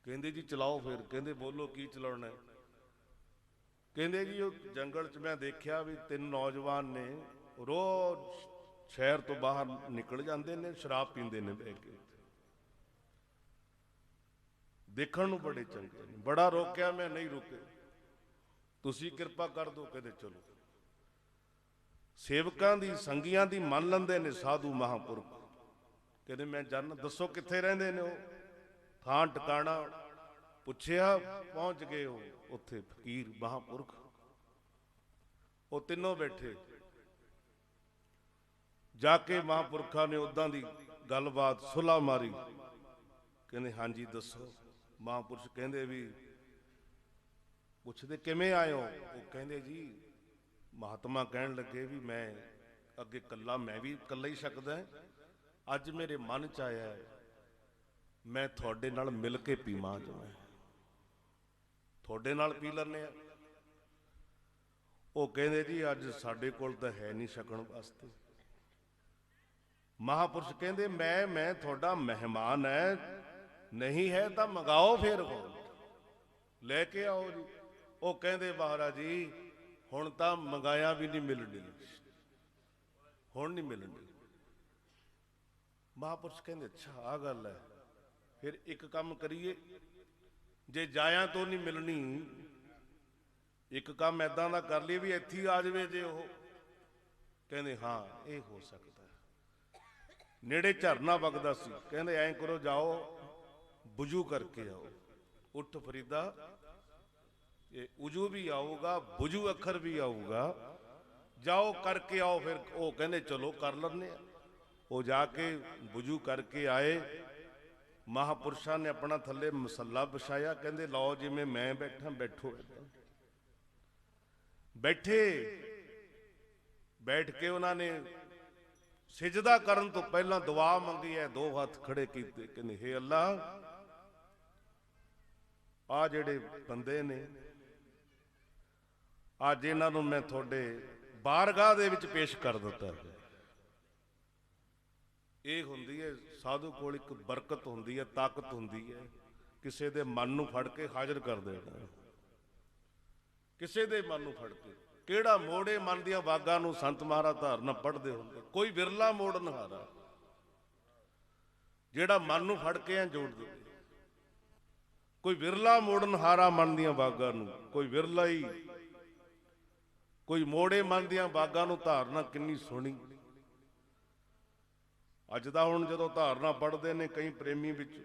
[SPEAKER 1] ਕਹਿੰਦੇ ਜੀ ਚਲਾਓ ਫਿਰ। ਕਹਿੰਦੇ ਬੋਲੋ ਕੀ ਚਲਾਉਣਾ? ਕਹਿੰਦੇ ਜੀ ਉਹ ਜੰਗਲ 'ਚ ਮੈਂ ਦੇਖਿਆ ਵੀ 3 ਨੌਜਵਾਨ ਨੇ, ਰੋਜ਼ ਸ਼ਹਿਰ ਤੋਂ ਬਾਹਰ ਨਿਕਲ ਜਾਂਦੇ ਨੇ, ਸ਼ਰਾਬ ਪੀਂਦੇ ਨੇ ਬਹਿ ਕੇ। ਦੇਖਣ ਨੂੰ ਬੜੇ ਚੰਗੇ ਨੇ। ਬੜਾ ਰੋਕਿਆ ਮੈਂ, ਨਹੀਂ ਰੁਕੇ। ਤੁਸੀਂ ਕਿਰਪਾ ਕਰ ਦਿਓ। ਕਹਿੰਦੇ ਚਲੋ। ਸੇਵਕਾਂ ਦੀ ਸੰਗੀਆਂ ਦੀ ਮੰਨ ਲੈਂਦੇ ਨੇ ਸਾਧੂ ਮਹਾਂਪੁਰਖ। ਕਹਿੰਦੇ ਮੈਂ ਜਾਣ, ਦੱਸੋ ਕਿੱਥੇ ਰਹਿੰਦੇ ਨੇ ਉਹ? ਥਾਂ ਟਿਕਾਣਾ ਪੁੱਛਿਆ, ਪਹੁੰਚ ਗਏ ਉਹ ਉੱਥੇ ਫਕੀਰ ਮਹਾਂਪੁਰਖ। ਉਹ ਤਿੰਨੋਂ ਬੈਠੇ। ਜਾ ਕੇ ਮਹਾਂਪੁਰਖਾਂ ਨੇ ਉਦਾਂ ਦੀ ਗੱਲਬਾਤ ਸੁਲ੍ਹਾ ਮਾਰੀ। ਕਹਿੰਦੇ ਹਾਂਜੀ ਦੱਸੋ। ਮਹਾਂਪੁਰਸ਼ ਕਹਿੰਦੇ ਵੀ, ਪੁੱਛਦੇ ਕਿਵੇਂ ਆਏ ਹੋ? ਉਹ ਕਹਿੰਦੇ ਜੀ ਮਹਾਤਮਾ ਕਹਿਣ ਲੱਗੇ ਵੀ ਮੈਂ ਅੱਗੇ ਇਕੱਲਾ, ਮੈਂ ਵੀ ਇਕੱਲਾ ਹੀ ਸਕਦਾ, ਅੱਜ ਮੇਰੇ ਮਨ 'ਚ ਆਇਆ ਮੈਂ ਤੁਹਾਡੇ ਨਾਲ ਮਿਲ ਕੇ ਪੀਵਾਂ। ਜੋ ਮੈਂ ਤੁਹਾਡੇ ਨਾਲ ਪੀ ਲੈਂਦੇ ਆ। ਉਹ ਕਹਿੰਦੇ ਜੀ ਅੱਜ ਸਾਡੇ ਕੋਲ ਤਾਂ ਹੈ ਨਹੀਂ ਛਕਣ ਵਾਸਤੇ। ਮਹਾਂਪੁਰਸ਼ ਕਹਿੰਦੇ ਮੈਂ ਤੁਹਾਡਾ ਮਹਿਮਾਨ ਹੈ, ਨਹੀਂ ਹੈ ਤਾਂ ਮੰਗਾਓ, ਫਿਰ ਲੈ ਕੇ ਆਓ ਜੀ। ਉਹ ਕਹਿੰਦੇ ਮਹਾਰਾਜ ਜੀ ਹੁਣ ਤਾਂ ਮੰਗਾਇਆ ਵੀ ਨਹੀਂ ਮਿਲਣੀ, ਹੁਣ ਨਹੀਂ ਮਿਲਣੀ। ਮਹਾਂਪੁਰਸ਼ ਕਹਿੰਦੇ ਅੱਛਾ ਆਹ ਗੱਲ ਹੈ, ਫਿਰ ਇੱਕ ਕੰਮ ਕਰੀਏ, ਜੇ ਜਾਇਆ ਤੋਂ ਨਹੀਂ ਮਿਲਣੀ, ਇੱਕ ਕੰਮ ਏਦਾਂ ਦਾ ਕਰ ਲਈਏ ਵੀ ਇੱਥੇ ਆ ਜਾਵੇ ਜੇ ਉਹ। ਕਹਿੰਦੇ ਹਾਂ ਇਹ ਹੋ ਸਕਦਾ। ਨੇੜੇ ਝਰਨਾ ਵਗਦਾ ਸੀ। ਕਹਿੰਦੇ ਐਂ ਕਰੋ, ਜਾਓ ਵੁਜੂ ਕਰਕੇ ਆਓ। ਉੱਠ ਫਰੀਦਾ, ਇਹ ਉਜੂ ਵੀ ਆਊਗਾ, ਵੁਜੂ ਅੱਖਰ ਵੀ ਆਊਗਾ, ਜਾਓ ਕਰਕੇ ਆਓ। ਫਿਰ ਉਹ ਕਹਿੰਦੇ ਚਲੋ ਕਰ ਲੈਂਦੇ ਆ। ਉਹ ਜਾ ਕੇ ਵੁਜੂ ਕਰਕੇ ਆਏ। ਮਹਾਂਪੁਰਸ਼ਾਂ ਨੇ ਆਪਣਾ ਥੱਲੇ ਮਸੱਲਾ ਵਿਛਾਇਆ। ਕਹਿੰਦੇ ਲਓ ਜਿਵੇਂ ਮੈਂ ਬੈਠਾ ਬੈਠੋ। ਬੈਠੇ। ਬੈਠ ਕੇ ਉਹਨਾਂ ਨੇ ਸਿਜਦਾ ਕਰਨ ਤੋਂ ਪਹਿਲਾਂ ਦੁਆ ਮੰਗੀ ਹੈ, 2 ਹੱਥ ਖੜੇ ਕੀਤੇ। ਕਹਿੰਦੇ ਹੇ ਅੱਲਾ, ਆ ਜਿਹੜੇ ਬੰਦੇ ਨੇ ਅੱਜ ਇਹਨਾਂ ਨੂੰ ਮੈਂ ਤੁਹਾਡੇ ਬਾਰਗਾਹ ਦੇ ਵਿੱਚ ਪੇਸ਼ ਕਰ ਦਿੱਤਾ। ਇਹ ਹੁੰਦੀ ਹੈ ਸਾਧੂ ਕੋਲ ਇੱਕ ਬਰਕਤ ਹੁੰਦੀ ਹੈ, ਤਾਕਤ ਹੁੰਦੀ ਹੈ, ਕਿਸੇ ਦੇ ਮਨ ਨੂੰ ਫੜ ਕੇ ਹਾਜ਼ਰ ਕਰ ਦੇਣਾ। ਕਿਸੇ ਦੇ ਮਨ ਨੂੰ ਫੜ ਕੇ, ਕਿਹੜਾ ਮੋੜੇ ਮਨ ਦੀਆਂ ਬਾਗਾਂ ਨੂੰ ਸੰਤ ਮਹਾਰਾਜ ਧਾਰਨਾ ਪੜ੍ਹਦੇ ਹੁੰਦੇ। ਕੋਈ ਵਿਰਲਾ ਮੋੜਨਹਾਰਾ ਜਿਹੜਾ ਮਨ ਨੂੰ ਫੜ ਕੇ ਐ ਜੋੜ ਦੇ। ਕੋਈ ਵਿਰਲਾ ਮੋੜਨਹਾਰਾ ਮਨ ਦੀਆਂ ਬਾਗਾਂ ਨੂੰ, ਕੋਈ ਵਿਰਲਾ ਹੀ, ਕੋਈ ਮੋੜੇ ਮਨ ਦੀਆਂ ਬਾਗਾਂ ਨੂੰ ਧਾਰਨਾ ਕਿੰਨੀ ਸੋਹਣੀ। ਅੱਜ ਦਾ ਹੁਣ ਜਦੋਂ ਧਾਰਨਾ ਪੜ੍ਹਦੇ ਨੇ ਕਈ ਪ੍ਰੇਮੀ ਵਿੱਚ,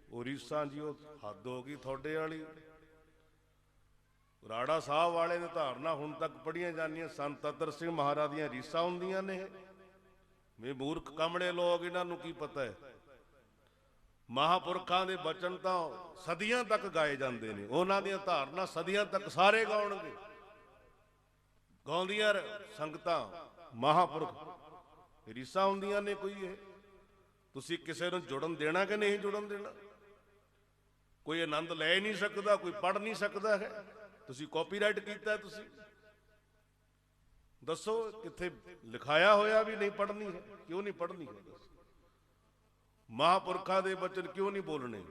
[SPEAKER 1] ਉਹ ਰੀਸਾਂ ਜੀ ਉਹ ਹੱਦ ਹੋ ਗਈ ਤੁਹਾਡੇ ਵਾਲੀ। ਰਾੜਾ ਸਾਹਿਬ ਵਾਲੇ ਨੇ ਧਾਰਨਾ ਹੁਣ ਤੱਕ ਪੜ੍ਹੀਆਂ ਜਾਂਦੀਆਂ। ਸੰਤ ਅਤਰ ਸਿੰਘ ਮਹਾਰਾਜ ਦੀਆਂ ਰੀਸਾਂ ਹੁੰਦੀਆਂ ਨੇ। ਇਹ ਮੂਰਖ ਕਮੜੇ ਲੋਕ, ਇਹਨਾਂ ਨੂੰ ਕੀ ਪਤਾ ਹੈ। ਮਹਾਂਪੁਰਖਾਂ ਦੇ ਬਚਨ ਤਾਂ ਸਦੀਆਂ ਤੱਕ ਗਾਏ ਜਾਂਦੇ ਨੇ। ਉਹਨਾਂ ਦੀਆਂ ਧਾਰਨਾ ਸਦੀਆਂ ਤੱਕ ਸਾਰੇ ਗਾਉਣਗੇ। ਗਾਉਂਦੀਆਂ ਸੰਗਤਾਂ ਮਹਾਂਪੁਰਖ ਰੀਸਾਂ ਹੁੰਦੀਆਂ ਨੇ। ਕੋਈ ਇਹ ਤੁਸੀਂ ਕਿਸੇ ਨੂੰ ਜੁੜਨ ਦੇਣਾ ਕਿ ਨਹੀਂ ਜੁੜਨ ਦੇਣਾ? ਕੋਈ ਆਨੰਦ ਲੈ ਨਹੀਂ ਸਕਦਾ, ਕੋਈ ਪੜ੍ਹ ਨਹੀਂ ਸਕਦਾ ਹੈ। ਤੁਸੀਂ ਕਾਪੀਰਾਈਟ ਕੀਤਾ। ਤੁਸੀਂ ਦੱਸੋ ਕਿੱਥੇ ਲਿਖਾਇਆ ਹੋਇਆ ਵੀ ਨਹੀਂ ਪੜ੍ਹਨੀ ਹੈ? ਕਿਉਂ ਨਹੀਂ ਪੜ੍ਹਨੀ ਹੈ? ਮਹਾਂਪੁਰਖਾਂ ਦੇ ਬਚਨ ਕਿਉਂ ਨਹੀਂ ਬੋਲਣੇ?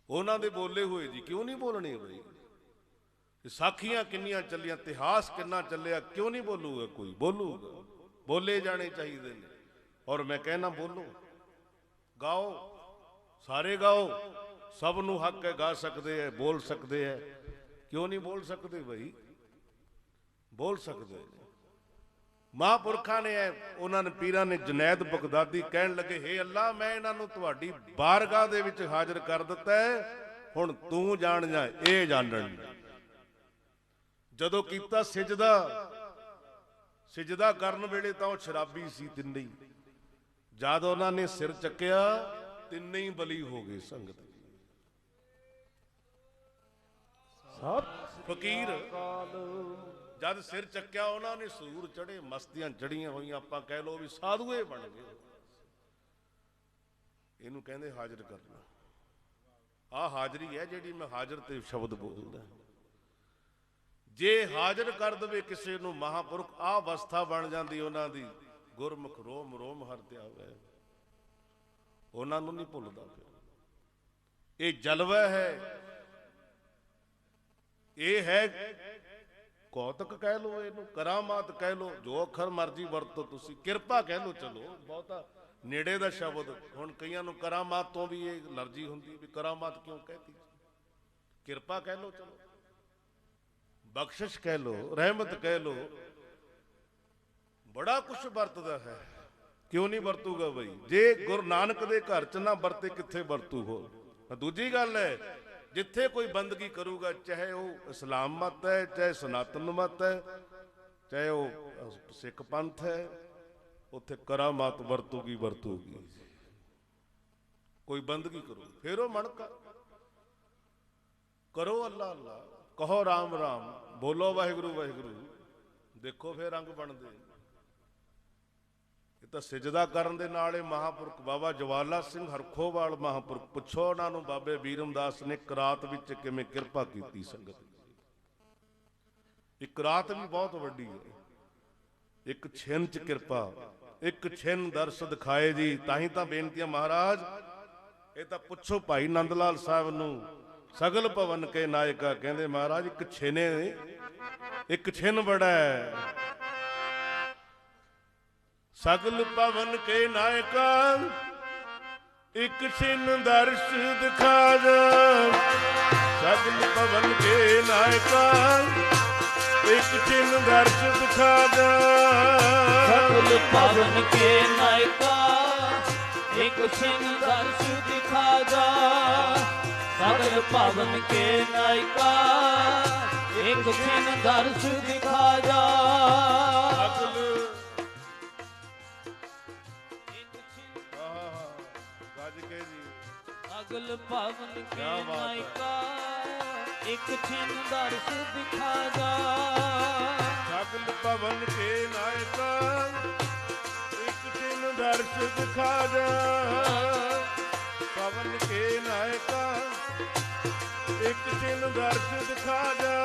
[SPEAKER 1] ਉਹਨਾਂ ਦੇ ਬੋਲੇ ਹੋਏ ਜੀ ਕਿਉਂ ਨਹੀਂ ਬੋਲਣੇ? ਬਈ ਸਾਖੀਆਂ ਕਿੰਨੀਆਂ ਚੱਲੀਆਂ, ਇਤਿਹਾਸ ਕਿੰਨਾ ਚੱਲਿਆ, ਕਿਉਂ ਨਹੀਂ ਬੋਲੂਗਾ? ਕੋਈ ਬੋਲੂਗਾ। ਬੋਲੇ ਜਾਣੇ ਚਾਹੀਦੇ ਨੇ। ਔਰ ਮੈਂ ਕਹਿਣਾ ਬੋਲੋ, ਗਾਓ, ਸਾਰੇ ਗਾਓ। ਸਭ ਨੂੰ ਹੱਕ ਹੈ, ਗਾ ਸਕਦੇ ਹੈ, ਬੋਲ ਸਕਦੇ ਹੈ। ਕਿਉਂ ਨਹੀਂ ਬੋਲ ਸਕਦੇ ਬਈ? ਬੋਲ ਸਕਦੇ। ਮਹਾਂਪੁਰਖਾਂ ਨੇ ਉਹਨਾਂ ਨੇ ਪੀਰਾਂ ਨੇ ਜੁਨੈਦ ਬਗਦਾਦੀ ਕਹਿਣ ਲੱਗੇ, ਹੇ ਅੱਲਾ, ਮੈਂ ਇਹਨਾਂ ਨੂੰ ਤੁਹਾਡੀ ਬਾਰਗਾਹ ਦੇ ਵਿੱਚ ਹਾਜ਼ਰ ਕਰ ਦਿੱਤਾ ਹੈ, ਹੁਣ ਤੂੰ ਜਾਣ ਜਾ ਇਹ ਜਾਣਨ। ਜਦੋਂ ਕੀਤਾ ਸਿਜਦਾ ਕਰਨ ਵੇਲੇ ਤਾਂ ਉਹ ਸ਼ਰਾਬੀ ਸੀ ਤਿੰਨੇ ਹੀ। ਜਦ ਉਹਨਾਂ ਨੇ ਸਿਰ ਚੱਕਿਆ ਤਿੰਨੇ ਹੀ ਬਲੀ ਹੋ ਗਏ। ਸੰਗਤ ਸਭ ਫਕੀਰ ਜਦ ਸਿਰ ਚੱਕਿਆ ਉਹਨਾਂ ਨੇ ਸੂਰ ਚੜੇ, ਮਸਤੀਆਂ ਚੜੀਆਂ ਹੋਈਆਂ, ਆਪਾਂ ਕਹਿ ਲੋ ਵੀ ਸਾਧੂਏ ਬਣ ਗਏ। ਇਹਨੂੰ ਕਹਿੰਦੇ ਹਾਜ਼ਰ ਕਰਨਾ। ਆਹ ਹਾਜ਼ਰੀ ਹੈ ਜਿਹੜੀ ਮੈਂ ਹਾਜ਼ਰ ਤੇ ਸ਼ਬਦ ਬੋਲਦਾ। ਜੇ ਹਾਜ਼ਰ ਕਰ ਦਵੇ ਕਿਸੇ ਨੂੰ ਮਹਾਂਪੁਰਖ, ਆਹ ਅਵਸਥਾ ਬਣ ਜਾਂਦੀ ਉਹਨਾਂ ਦੀ, ਗੁਰਮੁਖ ਰੋਮ ਰੋਮ ਹਰਦਿਆ ਹੋਇਆ, ਉਹਨਾਂ ਨੂੰ ਨਹੀਂ ਭੁੱਲਦਾ। ਫਿਰ ਇਹ ਜਲਵਾ ਹੈ, ਇਹ ਹੈ ਕੌਤਕ ਕਹਿ ਲੋ, ਇਹਨੂੰ ਕਰਾਮਾਤ ਕਹਿ ਲੋ, ਜੋ ਅੱਖਰ ਮਰਜੀ ਵਰਤੋ ਤੁਸੀਂ, ਕਿਰਪਾ ਕਹਿ ਲੋ। ਚਲੋ ਬਹੁਤਾ ਨੇੜੇ ਦਾ ਸ਼ਬਦ, ਹੁਣ ਕਈਆਂ ਨੂੰ ਕਰਾਮਾਤ ਤੋਂ ਵੀ ਇਹ ਅਲਰਜੀ ਹੁੰਦੀ ਵੀ ਕਰਾਮਾਤ ਕਿਉਂ ਕਹਿਤੀ, ਕਿਰਪਾ ਕਹਿ ਲੋ, ਚਲੋ ਬਖਸ਼ਿਸ਼ ਕਹਿ ਲੋ, ਰਹਿਮਤ ਕਹਿ ਲੋ, ਬੜਾ ਕੁਛ ਵਰਤਦਾ ਹੈ। ਕਿਉਂ ਨਹੀਂ ਵਰਤੂਗਾ ਬਈ? ਜੇ ਗੁਰੂ ਨਾਨਕ ਦੇ ਘਰ ਚ ਨਾ ਵਰਤੇ ਕਿੱਥੇ ਵਰਤੂ ਹੋ? ਦੂਜੀ ਗੱਲ ਹੈ, ਜਿੱਥੇ ਕੋਈ ਬੰਦਗੀ ਕਰੂਗਾ, ਚਾਹੇ ਉਹ ਇਸਲਾਮ ਮਤ ਹੈ, ਚਾਹੇ ਸਨਾਤਨ ਮਤ ਹੈ, ਚਾਹੇ ਉਹ ਸਿੱਖ ਪੰਥ ਹੈ, ਉੱਥੇ ਕਰਾਮਾਤ ਵਰਤੂਗੀ। ਕੋਈ ਬੰਦਗੀ ਕਰੋ, ਫੇਰ ਉਹ ਮਣਕਾ ਕਰੋ, ਅੱਲਾ ਅੱਲਾ ਕਹੋ, ਰਾਮ ਰਾਮ ਬੋਲੋ, ਵਾਹਿਗੁਰੂ ਵਾਹਿਗੁਰੂ, ਦੇਖੋ ਫੇਰ ਰੰਗ ਬਣਦੇ। ਇਹ ਤਾਂ ਸਿਜਦਾ ਕਰਨ ਦੇ ਨਾਲ ਇਹ ਮਹਾਂਪੁਰਖ ਬਾਬਾ ਜਵਾਲਾ ਸਿੰਘ ਹਰਖੋਵਾਲ ਮਹਾਂਪੁਰਖ, ਪੁੱਛੋ ਉਹਨਾਂ ਨੂੰ ਬਾਬੇ ਬੀਰਮਦਾਸ ਨੇ ਕਰਾਤ ਵਿੱਚ ਕਿਵੇਂ ਕਿਰਪਾ ਕੀਤੀ। ਸੰਗਤ ਇੱਕ ਰਾਤ ਵੀ ਬਹੁਤ ਵੱਡੀ ਹੈ, ਇੱਕ ਛਿਨ ਚ ਕਿਰਪਾ, ਇੱਕ ਛਿਨ ਦਰਸ ਦਿਖਾਏ ਜੀ। ਤਾਂ ਹੀ ਤਾਂ ਬੇਨਤੀਆਂ ਮਹਾਰਾਜ, ਇਹ ਤਾਂ ਪੁੱਛੋ ਭਾਈ ਨੰਦ ਲਾਲ ਸਾਹਿਬ ਨੂੰ, ਸਗਲ ਭਵਨ ਕੇ ਨਾਇਕਾ, ਕਹਿੰਦੇ ਮਹਾਰਾਜ ਇੱਕ ਛਿਨੇ, ਇੱਕ ਛਿਨ ਬੜਾ ਹੈ। ਸਗਲ ਭਵਨ ਕੇ ਨਾਇਕਾ, ਇੱਕ ਛਿਨ ਦਰਸ਼ ਦਿਖਾ ਜਾ। ਸਗਲ ਭਵਨ ਕੇ ਨਾਇਕਾ, ਇੱਕ ਛਿਨ ਦਰਸ਼ ਦਿਖਾ ਜਾ।
[SPEAKER 2] ਸਗਲ ਭਵਨ ਕੇ ਨਾਇਕਾ, ਇੱਕ ਛਿਨ ਦਰਸ਼ ਦਿਖਾ ਜਾ। ਸਗਲ ਭਵਨ ਕੇ ਨਾਇਕਾ, ਇੱਕ ਛਿਨ ਦਰਸ਼ ਦਿਖਾ ਜਾ। ਸਗਲ ਭਵਨ ਕੇ ਨਾਇਕਾ, ਇੱਕ ਛਿਨ ਦਰਸ਼ ਦਿਖਾ ਜਾ।
[SPEAKER 1] ਸਗਲ ਭਵਨ ਕੇ ਨਾਇਕਾ, ਇੱਕ ਛਿਨ ਦਰਸ਼ ਦਿਖਾ ਜਾ। ਭਵਨ ਕੇ ਨਾਇਕਾ, ਇੱਕ ਛਿਨ ਦਰਸ਼ ਦਿਖਾ ਜਾ।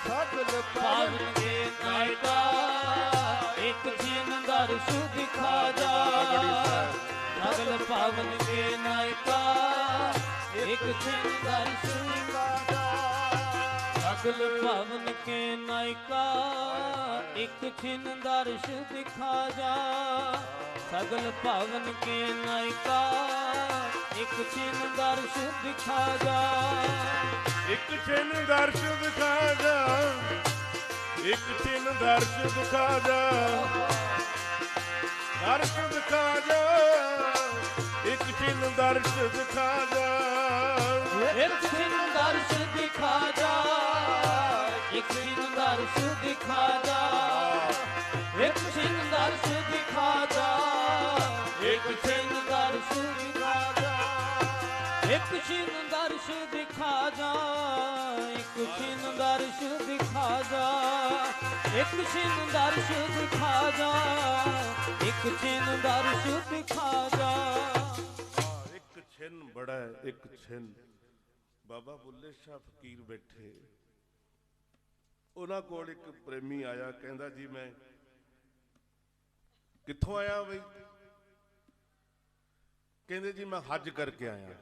[SPEAKER 1] ਸਗਲ
[SPEAKER 2] ਭਵਨ ਕੇ ਨਾਇਕਾ, ਇੱਕ ਛਿਨ ਦਰਸ਼ ਦਿਖਾ ਜਾ। ਸਗਲ ਭਵਨ ਕੇ ਨਾਇਕਾ, ਇੱਕ ਛਿਨ ਦਰਸ਼ ਦਿਖਾ ਜਾ। ਸਗਲ ਭਵਨ ਕੇ ਨਾਇਕਾ, ਇੱਕ ਛਿਨ ਦਰਸ਼ ਦਿਖਾ ਜਾ। ਸਗਲ ਭਵਨ ਕੇ ਨਾਇਕਾ, ਇੱਕ ਛਿਨ ਦਰਸ਼ ਦਿਖਾ ਜਾ।
[SPEAKER 1] ਇੱਕ ਛਿਨ ਦਰਸ਼ ਦਿਖਾ ਜਾ। ਇੱਕ ਛਿਨ ਦਰਸ਼ ਦਿਖਾ ਜਾ। ਦਰਸ਼ ਦਿਖਾ ਜਾ। ਇੱਕ ਛਿਨ ਦਰਸ਼ ਦਿਖਾ ਜਾ।
[SPEAKER 2] ਇੱਕ ਛਿਨ ਦਰਸ਼ ਦਿਖਾ ਜਾ। ਇੱਕ ਛਿਨ ਦਰਸ਼ ਦਿਖਾ ਜਾ। ਇੱਕ ਛਿਨ ਦਰਸ਼ ਦਿਖਾ ਜਾ। ਇੱਕ ਛਿਨ ਦਰਸ਼ ਦਿਖਾ ਜਾ। ਇੱਕ ਛਿਨ ਦਰਸ਼ ਦਿਖਾ ਜਾ। ਇੱਕ ਛਿਨ ਦਰਸ਼ ਦਿਖਾ ਜਾ। ਇੱਕ ਛਿਨ ਦਰਸ਼ ਦਿਖਾ ਜਾ। ਇੱਕ ਛਿਨ ਦਰਸ਼ ਦਿਖਾ ਜਾ।
[SPEAKER 1] ਇੱਕ ਛਿਨ ਬੜਾ ਹੈ, ਇੱਕ ਛਿਨ। ਬਾਬਾ ਬੁੱਲੇ ਸ਼ਾਹ ਫਕੀਰ ਬੈਠੇ, ਉਹਨਾਂ ਕੋਲ ਇੱਕ ਪ੍ਰੇਮੀ ਆਇਆ, ਕਹਿੰਦਾ ਜੀ ਮੈਂ ਕਿੱਥੋਂ ਆਇਆ ਬਈ? ਕਹਿੰਦੇ ਜੀ ਮੈਂ ਹੱਜ ਕਰਕੇ ਆਇਆ,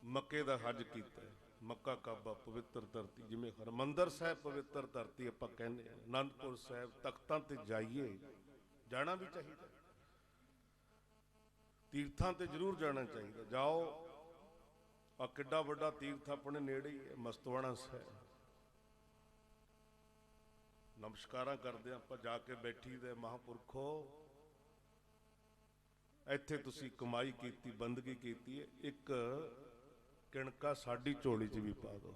[SPEAKER 1] ਮੱਕੇ ਦਾ ਹੱਜ ਕੀਤਾ। ਮੱਕਾ ਕਾਬਾ ਪਵਿੱਤਰ ਧਰਤੀ, ਜਿਵੇਂ ਹਰਮੰਦਰ ਸਾਹਿਬ ਪਵਿੱਤਰ ਧਰਤੀ ਆਪਾਂ ਕਹਿੰਦੇ ਹਾਂ, ਅਨੰਦਪੁਰ ਸਾਹਿਬ ਤਖਤਾਂ ਤੇ ਜਾਈਏ, ਜਾਣਾ ਵੀ ਚਾਹੀਦਾ, ਤੀਰਥਾਂ ਤੇ ਜ਼ਰੂਰ ਜਾਣਾ ਚਾਹੀਦਾ। ਜਾਓ, ਆ ਕਿੱਡਾ ਵੱਡਾ ਤੀਰਥ ਆਪਣੇ ਨੇੜੇ ਹੀ ਹੈ, ਮਸਤਵਾਣਾ ਸਾਹਿਬ। ਨਮਸਕਾਰਾਂ ਕਰਦੇ ਆਪਾਂ ਜਾ ਕੇ ਬੈਠੀ ਦੇ ਮਹਾਂਪੁਰਖੋ ਇੱਥੇ ਤੁਸੀਂ ਕਮਾਈ ਕੀਤੀ ਬੰਦਗੀ ਕੀਤੀ ਹੈ ਇੱਕ ਕਿਣਕਾ ਸਾਡੀ ਝੋਲੀ 'ਚ ਵੀ ਪਾ ਦਿਓ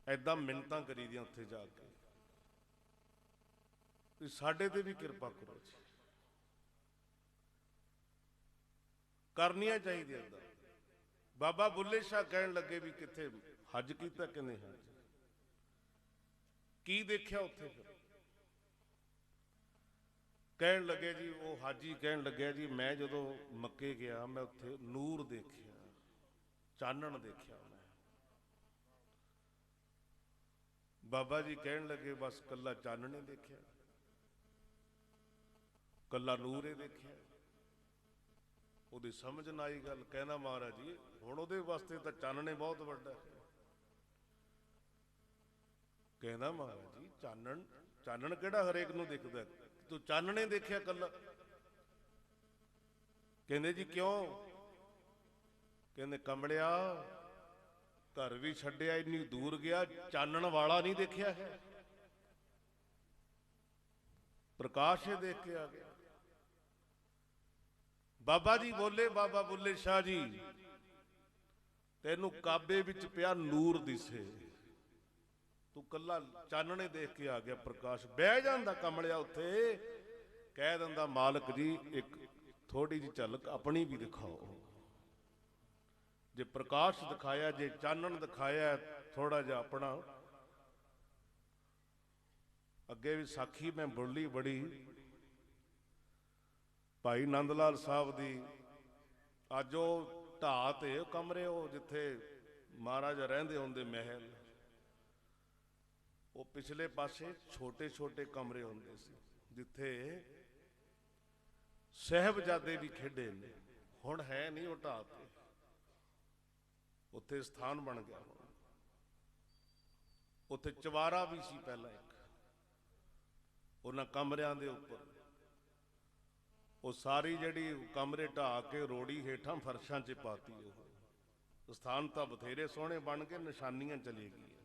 [SPEAKER 1] ਐਦਾਂ ਮਿੰਨਤਾਂ ਕਰੀ ਦੀਆਂ ਉੱਥੇ ਜਾ ਕੇ ਤੁਸੀਂ ਸਾਡੇ ਤੇ ਵੀ ਕਿਰਪਾ ਕਰੋ ਜੀ ਕਰਨੀਆਂ ਚਾਹੀਦੀਆਂ ਏਦਾਂ ਬਾਬਾ ਬੁੱਲੇ ਸ਼ਾਹ ਕਹਿਣ ਲੱਗੇ ਵੀ ਕਿੱਥੇ ਹੱਜ ਕੀਤਾ ਕਿ ਨਹੀਂ ਹੱਜ ਕੀ ਦੇਖਿਆ ਉੱਥੇ ਫਿਰ ਕਹਿਣ ਲੱਗੇ ਜੀ ਉਹ ਹਾਜੀ ਕਹਿਣ ਲੱਗਿਆ ਜੀ ਮੈਂ ਜਦੋਂ ਮੱਕੇ ਗਿਆ ਮੈਂ ਉੱਥੇ ਨੂਰ ਦੇਖਿਆ ਚਾਨਣ ਦੇਖਿਆ ਮੈਂ ਬਾਬਾ ਜੀ ਕਹਿਣ ਲੱਗੇ ਬਸ ਕੱਲਾ ਚਾਨਣ ਹੀ ਦੇਖਿਆ ਕੱਲਾ ਨੂਰ ਹੀ ਦੇਖਿਆ ਉਹਦੀ ਸਮਝ ਨਾ ਆਈ ਗੱਲ ਕਹਿੰਦਾ ਮਹਾਰਾਜ ਜੀ ਹੁਣ ਉਹਦੇ ਵਾਸਤੇ ਤਾਂ ਚਾਨਣੇ ਬਹੁਤ ਵੱਡਾ ਹੈ ਕਹਿੰਦਾ ਮਹਾਰਾਜ ਜੀ ਚਾਨਣ ਚਾਨਣ ਕਿਹੜਾ ਹਰੇਕ ਨੂੰ ਦਿਖਦਾ ਤੂੰ ਚਾਨਣੇ ਦੇਖਿਆ ਕੱਲਾ ਕਹਿੰਦੇ ਜੀ ਕਿਉਂ ਕਹਿੰਦੇ ਕਮਲਿਆ ਘਰ ਵੀ ਛੱਡਿਆ ਇੰਨੀ ਦੂਰ ਗਿਆ ਚਾਨਣ ਵਾਲਾ ਨਹੀਂ ਦੇਖਿਆ ਹੈ ਪ੍ਰਕਾਸ਼ ਹੀ ਦੇਖ ਕੇ ਆ ਗਿਆ ਬਾਬਾ ਜੀ ਬੋਲੇ ਬਾਬਾ ਬੁੱਲੇ ਸ਼ਾਹ ਜੀ ਤੈਨੂੰ ਕਾਬੇ ਵਿੱਚ ਪਿਆ ਨੂਰ ਦਿਸੇ ਤੂੰ ਕੱਲਾ ਚਾਨਣੇ ਦੇਖ ਕੇ ਆ ਗਿਆ ਪ੍ਰਕਾਸ਼ ਬਹਿ ਜਾਂਦਾ ਕਮਲਿਆ ਉੱਥੇ ਕਹਿ ਦਿੰਦਾ ਮਾਲਕ ਜੀ ਇੱਕ ਥੋੜੀ ਜਿਹੀ ਝਲਕ ਆਪਣੀ ਵੀ ਦਿਖਾਓ ਜੇ ਪ੍ਰਕਾਸ਼ ਦਿਖਾਇਆ ਜੇ ਚਾਨਣ ਦਿਖਾਇਆ ਥੋੜਾ ਜਿਹਾ ਆਪਣਾ ਅੱਗੇ ਵੀ ਸਾਖੀ ਮੈਂ ਬੋਲੀ ਬੜੀ ਭਾਈ ਨੰਦ ਲਾਲ ਸਾਹਿਬ ਦੀ ਅੱਜ ਉਹ ਢਾਹ ਤੇ ਕਮਰੇ ਉਹ ਜਿੱਥੇ ਮਹਾਰਾਜਾ ਰਹਿੰਦੇ ਹੁੰਦੇ ਮਹਿਲ ਉਹ ਪਿਛਲੇ ਪਾਸੇ ਛੋਟੇ ਛੋਟੇ ਕਮਰੇ ਹੁੰਦੇ ਸੀ ਜਿੱਥੇ ਸਾਹਿਬਜ਼ਾਦੇ ਵੀ ਖੇਡੇ ਨੇ ਹੁਣ ਹੈ ਨਹੀਂ ਉਹ ਢਾਹ ਤੇ ਉੱਥੇ ਸਥਾਨ ਬਣ ਗਿਆ ਉੱਥੇ ਚਵਾਰਾ ਵੀ ਸੀ ਪਹਿਲਾਂ ਇੱਕ ਉਹਨਾਂ ਕਮਰਿਆਂ ਦੇ ਉੱਪਰ ਉਹ ਸਾਰੀ ਜਿਹੜੀ ਕਮਰੇ ਢਾਹ ਕੇ ਰੋੜੀ ਹੇਠਾਂ ਫਰਸ਼ਾਂ 'ਚ ਪਾਤੀ ਉਹ ਸਥਾਨ ਤਾਂ ਬਥੇਰੇ ਸੋਹਣੇ ਬਣ ਕੇ ਨਿਸ਼ਾਨੀਆਂ ਚਲੀ ਗਈਆਂ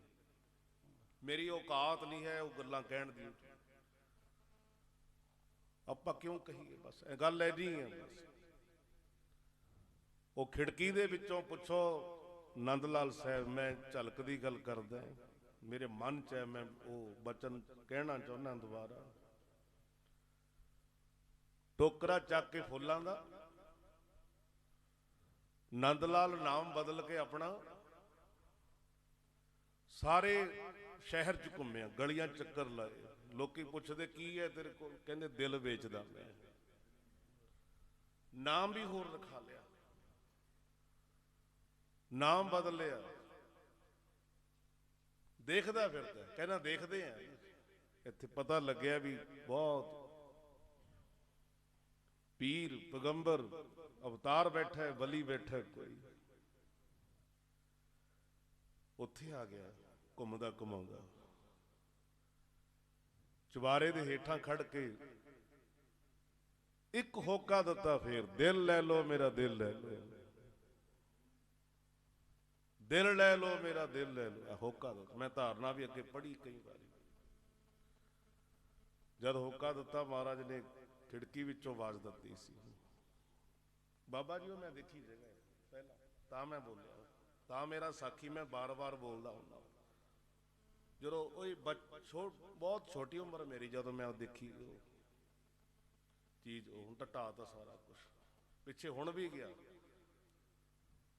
[SPEAKER 1] ਮੇਰੀ ਔਕਾਤ ਨਹੀਂ ਹੈ ਉਹ ਗੱਲਾਂ ਕਹਿਣ ਦੀ ਆਪਾਂ ਕਿਉਂ ਕਹੀਏ ਬਸ ਇਹ ਗੱਲ ਐਨੀ ਹੈ ਬਸ ਉਹ ਖਿੜਕੀ ਦੇ ਵਿੱਚੋਂ ਪੁੱਛੋ ਨੰਦ ਲਾਲ ਸਾਹਿਬ ਮੈਂ ਝਲਕ ਦੀ ਗੱਲ ਕਰਦਾ ਮੇਰੇ ਮਨ 'ਚ ਹੈ ਮੈਂ ਉਹ ਬਚਨ ਕਹਿਣਾ ਚਾਹੁੰਦਾ ਦੁਬਾਰਾ ਟੋਕਰਾ ਚੱਕ ਕੇ ਫੁੱਲਾਂ ਦਾ ਨੰਦ ਲਾਲ ਨਾਮ ਬਦਲ ਕੇ ਆਪਣਾ ਸਾਰੇ ਸ਼ਹਿਰ 'ਚ ਘੁੰਮਿਆ ਗਲੀਆਂ ਚੱਕਰ ਲਾਏ ਲੋਕੀ ਪੁੱਛਦੇ ਕੀ ਹੈ ਤੇਰੇ ਕੋਲ ਕਹਿੰਦੇ ਦਿਲ ਵੇਚਦਾ ਮੈਂ ਨਾਮ ਵੀ ਹੋਰ ਰਖਾ ਲਿਆ ਨਾਮ ਬਦਲ ਲਿਆ ਦੇਖਦਾ ਫਿਰਦਾ ਕਹਿੰਦਾ ਦੇਖਦੇ ਆ ਇੱਥੇ ਪਤਾ ਲੱਗਿਆ ਵੀ ਬਹੁਤ ਪੀਰ ਪੈਗੰਬਰ ਅਵਤਾਰ ਬੈਠਾ ਹੈ ਵਲੀ ਬੈਠਾ ਕੋਈ ਉੱਥੇ ਆ ਗਿਆ ਘੁੰਮਦਾ ਘੁਮਾਉਂਦਾ ਚੁਬਾਰੇ ਦੇ ਹੇਠਾਂ ਖੜ ਕੇ ਇੱਕ ਹੋਕਾ ਦਿੱਤਾ ਫੇਰ ਦਿਲ ਲੈ ਲੋ ਮੇਰਾ ਦਿਲ ਲੈ ਲੋ ਦਿਲ ਲੈ ਲੋ ਮੇਰਾ ਦਿਲ ਲੈ ਲੋ ਹੋਕਾ ਦਿੱਤਾ ਮੈਂ ਧਾਰਨਾ ਵੀ ਅੱਗੇ ਪੜ੍ਹੀ ਕਈ ਵਾਰੀ ਜਦ ਹੋਕਾ ਦਿੱਤਾ ਮਹਾਰਾਜ ਨੇ ਖਿੜਕੀ ਵਿੱਚੋਂ ਆਵਾਜ਼ ਦਿੱਤੀ ਸੀ ਬਾਬਾ ਜੀ ਉਹ ਮੈਂ ਦੇਖੀ ਜਗ੍ਹਾ ਪਹਿਲਾਂ ਤਾਂ ਮੈਂ ਬੋਲਿਆ ਤਾਂ ਮੇਰਾ ਸਾਖੀ ਮੈਂ ਬਾਰ-ਬਾਰ ਬੋਲਦਾ ਹੁੰਦਾ ਜਦੋਂ ਉਹ ਬਹੁਤ ਛੋਟੀ ਉਮਰ ਮੇਰੀ ਜਦੋਂ ਮੈਂ ਉਹ ਦੇਖੀ ਉਹ ਚੀਜ਼ ਹੁਣ ਤਾਂ ਢਾਹ ਸਾਰਾ ਕੁਝ ਪਿੱਛੇ ਹੁਣ ਵੀ ਗਿਆ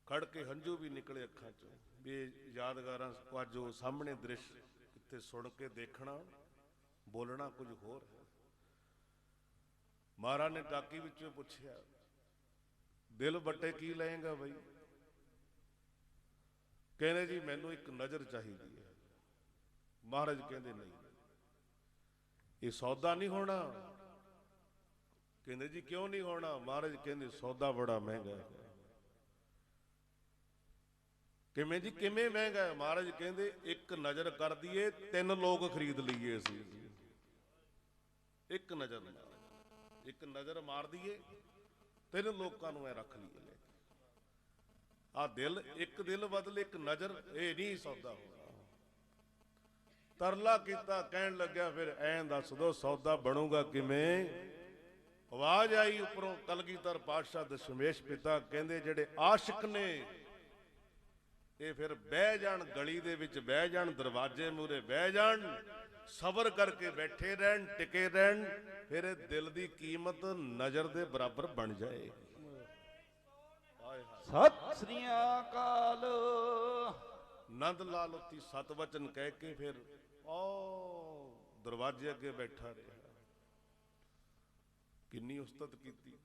[SPEAKER 1] ਖੜ ਕੇ ਹੰਝੂ ਵੀ ਨਿਕਲੇ ਅੱਖਾਂ ਚੋਂ ਵੀ ਯਾਦਗਾਰਾਂ ਅੱਜ ਉਹ ਸਾਹਮਣੇ ਦ੍ਰਿਸ਼ ਕਿੱਥੇ ਸੁਣ ਕੇ ਦੇਖਣਾ ਬੋਲਣਾ ਕੁਝ ਹੋਰ ਹੈ ਮਹਾਰਾਜ ਨੇ ਟਾਕੀ ਵਿੱਚੋਂ ਪੁੱਛਿਆ ਦਿਲ ਵੱਟੇ ਕੀ ਲਏਗਾ ਬਈ ਕਹਿੰਦੇ ਜੀ ਮੈਨੂੰ ਇੱਕ ਨਜ਼ਰ ਚਾਹੀਦੀ ਹੈ ਮਹਾਰਾਜ ਕਹਿੰਦੇ ਨਹੀਂ ਇਹ ਸੌਦਾ ਨਹੀਂ ਹੋਣਾ ਕਹਿੰਦੇ ਜੀ ਕਿਉਂ ਨਹੀਂ ਹੋਣਾ ਮਹਾਰਾਜ ਕਹਿੰਦੇ ਸੌਦਾ ਬੜਾ ਮਹਿੰਗਾ ਹੈ ਕਿਵੇਂ ਜੀ ਕਿਵੇਂ ਮਹਿੰਗਾ ਹੈ ਮਹਾਰਾਜ ਕਹਿੰਦੇ ਇੱਕ ਨਜ਼ਰ ਕਰ ਦਈਏ 3 ਲੋਕ ਖਰੀਦ ਲਈਏ ਅਸੀਂ ਇੱਕ ਨਜ਼ਰ ਇੱਕ ਨਜ਼ਰ ਮਾਰ ਦਈਏ 3 ਲੋਕਾਂ ਨੂੰ ਐ ਰੱਖ ਲਈਏ ਲੈ ਆ ਦਿਲ ਇੱਕ ਦਿਲ ਬਦਲੇ ਇੱਕ ਨਜ਼ਰ ਇਹ ਨਹੀਂ ਸੌਦਾ ਹੋਣਾ ਤਰਲਾ ਕੀਤਾ, ਕਹਿਣ ਲੱਗਿਆ ਫਿਰ ਐਂ ਦੱਸ ਦੋ ਸੌਦਾ ਬਣੂਗਾ ਕਿਵੇਂ। ਆਵਾਜ਼ ਆਈ ਉੱਪਰੋਂ ਕਲਗੀਧਰ ਪਾਤਸ਼ਾਹ ਦਸ਼ਮੇਸ਼ ਪਿਤਾ ਕਹਿੰਦੇ ਜਿਹੜੇ ਆਸ਼ਿਕ ਨੇ ਇਹ ਫਿਰ ਬਹਿ ਜਾਣ, ਗਲੀ ਦੇ ਵਿੱਚ ਬਹਿ ਜਾਣ, ਦਰਵਾਜ਼ੇ ਮੂਹਰੇ ਬਹਿ ਜਾਣ, ਸਬਰ ਕਰਕੇ ਬੈਠੇ ਰਹਿਣ, ਟਿਕੇ ਰਹਿਣ, ਫਿਰ ਇਹ ਦਿਲ ਦੀ ਕੀਮਤ ਨਜ਼ਰ ਦੇ ਬਰਾਬਰ ਬਣ ਜਾਏ।
[SPEAKER 2] ਸਤਿ ਸ੍ਰੀ ਅਕਾਲ।
[SPEAKER 1] ਨੰਦ ਲਾਲ ਉੱਤੀ ਸਤ ਵਚਨ ਕਹਿ ਕੇ ਫਿਰ ਉਹ ਦਰਵਾਜ਼ੇ ਅੱਗੇ ਬੈਠਾ ਰਿਹਾ। ਕਿੰਨੀ ਉਸਤਤ ਕੀਤੀ।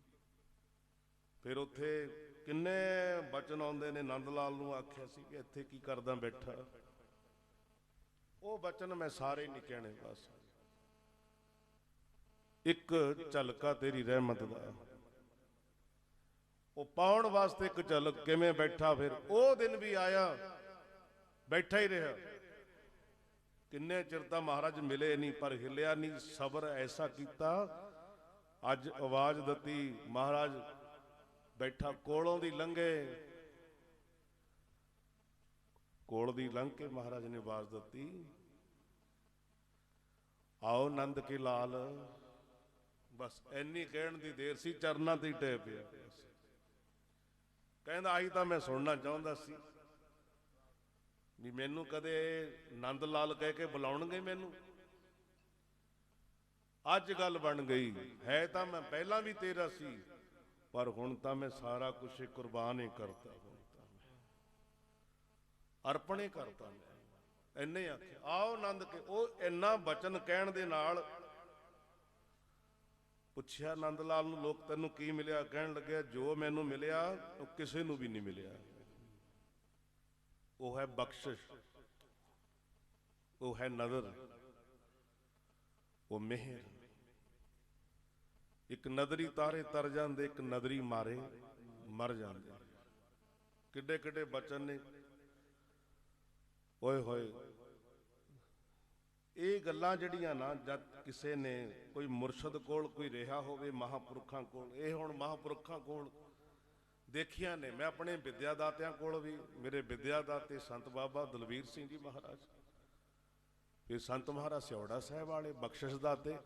[SPEAKER 1] ਫਿਰ ਉੱਥੇ ਕਿੰਨੇ ਬਚਨ ਆਉਂਦੇ ਨੇ। ਨੰਦ ਲਾਲ ਨੂੰ ਆਖਿਆ ਸੀ ਕਿ ਇੱਥੇ ਕੀ ਕਰਦਾ ਬੈਠਾ। ਉਹ ਬਚਨ ਮੈਂ ਸਾਰੇ ਨਹੀਂ ਕਹਿਣੇ, ਬਸ ਇੱਕ ਝਲਕਾ ਤੇਰੀ ਰਹਿਮਤ ਦਾ ਉਹ ਪਾਉਣ ਵਾਸਤੇ ਇੱਕ ਝਲਕ ਕਿਵੇਂ ਬੈਠਾ। ਫਿਰ ਉਹ ਦਿਨ ਵੀ ਆਇਆ, ਬੈਠਾ ਹੀ ਰਿਹਾ। ਕਿੰਨੇ ਚਿਰ ਤਾਂ ਮਹਾਰਾਜ ਮਿਲੇ ਨਹੀਂ, ਪਰ ਹਿੱਲਿਆ ਨਹੀਂ, ਸਬਰ ਐਸਾ ਕੀਤਾ। ਅੱਜ ਆਵਾਜ਼ ਦਿੱਤੀ, ਮਹਾਰਾਜ ਬੈਠਾ ਕੋਲੋਂ ਦੀ ਲੰਘੇ, ਕੋਲ ਦੀ ਲੰਘ ਕੇ ਮਹਾਰਾਜ ਨੇ ਆਵਾਜ਼ ਦਿੱਤੀ, ਆਓ ਨੰਦ ਕੇ ਲਾਲ। ਬਸ ਐਨੀ ਕਹਿਣ ਦੀ ਦੇਰ ਸੀ, ਚਰਨਾਂ ਤੇ ਟੇ ਪਿਆ। ਕਹਿੰਦਾ ਆਈ ਤਾਂ ਮੈਂ ਸੁਣਨਾ ਚਾਹੁੰਦਾ ਸੀ ਵੀ ਮੈਨੂੰ ਕਦੇ ਨੰਦ ਲਾਲ ਕਹਿ ਕੇ ਬੁਲਾਉਣਗੇ ਮੈਨੂੰ। ਅੱਜ ਗੱਲ ਬਣ ਗਈ ਹੈ, ਤਾਂ ਮੈਂ ਪਹਿਲਾਂ ਵੀ ਤੇਰਾ ਸੀ, ਪਰ ਹੁਣ ਤਾਂ ਮੈਂ ਸਾਰਾ ਕੁਝ ਕੁਰਬਾਨ ਹੀ ਕਰਤਾ, ਹੁਣ ਤਾਂ ਮੈਂ ਅਰਪਣ ਹੀ ਕਰਤਾ। ਮੈਂ ਇੰਨੇ ਆਖਿਆ ਆਓ ਨੰਦ ਕੇ। ਉਹ ਇੰਨਾ ਬਚਨ ਕਹਿਣ ਦੇ ਨਾਲ ਪੁੱਛਿਆ ਨੰਦ ਲਾਲ ਨੂੰ, ਲੋਕ ਤੈਨੂੰ ਕੀ ਮਿਲਿਆ। ਕਹਿਣ ਲੱਗਿਆ ਜੋ ਮੈਨੂੰ ਮਿਲਿਆ ਉਹ ਕਿਸੇ ਨੂੰ ਵੀ ਨਹੀਂ ਮਿਲਿਆ। ਉਹ ਹੈ ਬਖਸ਼ਿਸ਼, ਉਹ ਹੈ ਨਦਰ, ਉਹ ਮਿਹਰ। ਇੱਕ ਨਦਰੀ ਤਾਰੇ ਤਰ ਜਾਂਦੇ, ਇੱਕ ਨਦਰੀ ਮਾਰੇ ਮਰ ਜਾਂਦੇ। ਕਿੱਡੇ ਕਿੱਡੇ ਬਚਨ ਨੇ। ਓਏ ਹੋਏ, ਇਹ ਗੱਲਾਂ ਜਿਹੜੀਆਂ ਨਾ ਜਦ ਕਿਸੇ ਨੇ ਕੋਈ ਮੁਰਸ਼ਦ ਕੋਲ ਕੋਈ ਰਿਹਾ ਹੋਵੇ, ਮਹਾਂਪੁਰਖਾਂ ਕੋਲ, ਇਹ ਹੁਣ ਮਹਾਂਪੁਰਖਾਂ ਕੋਲ ਦੇਖੀਆਂ ਨੇ। ਮੈਂ ਆਪਣੇ ਵਿਦਿਆ ਦਾਤਿਆਂ ਕੋਲ ਵੀ, ਮੇਰੇ ਵਿਦਿਆ ਦਾਤੇ ਸੰਤ ਬਾਬਾ ਦਲਵੀਰ ਸਿੰਘ ਜੀ ਮਹਾਰਾਜ, ਫਿਰ ਸੰਤ ਮਹਾਰਾਜ ਸਿਉੜਾ ਸਾਹਿਬ ਵਾਲੇ ਬਖਸ਼ਿਸ਼ ਦਾਤੇ,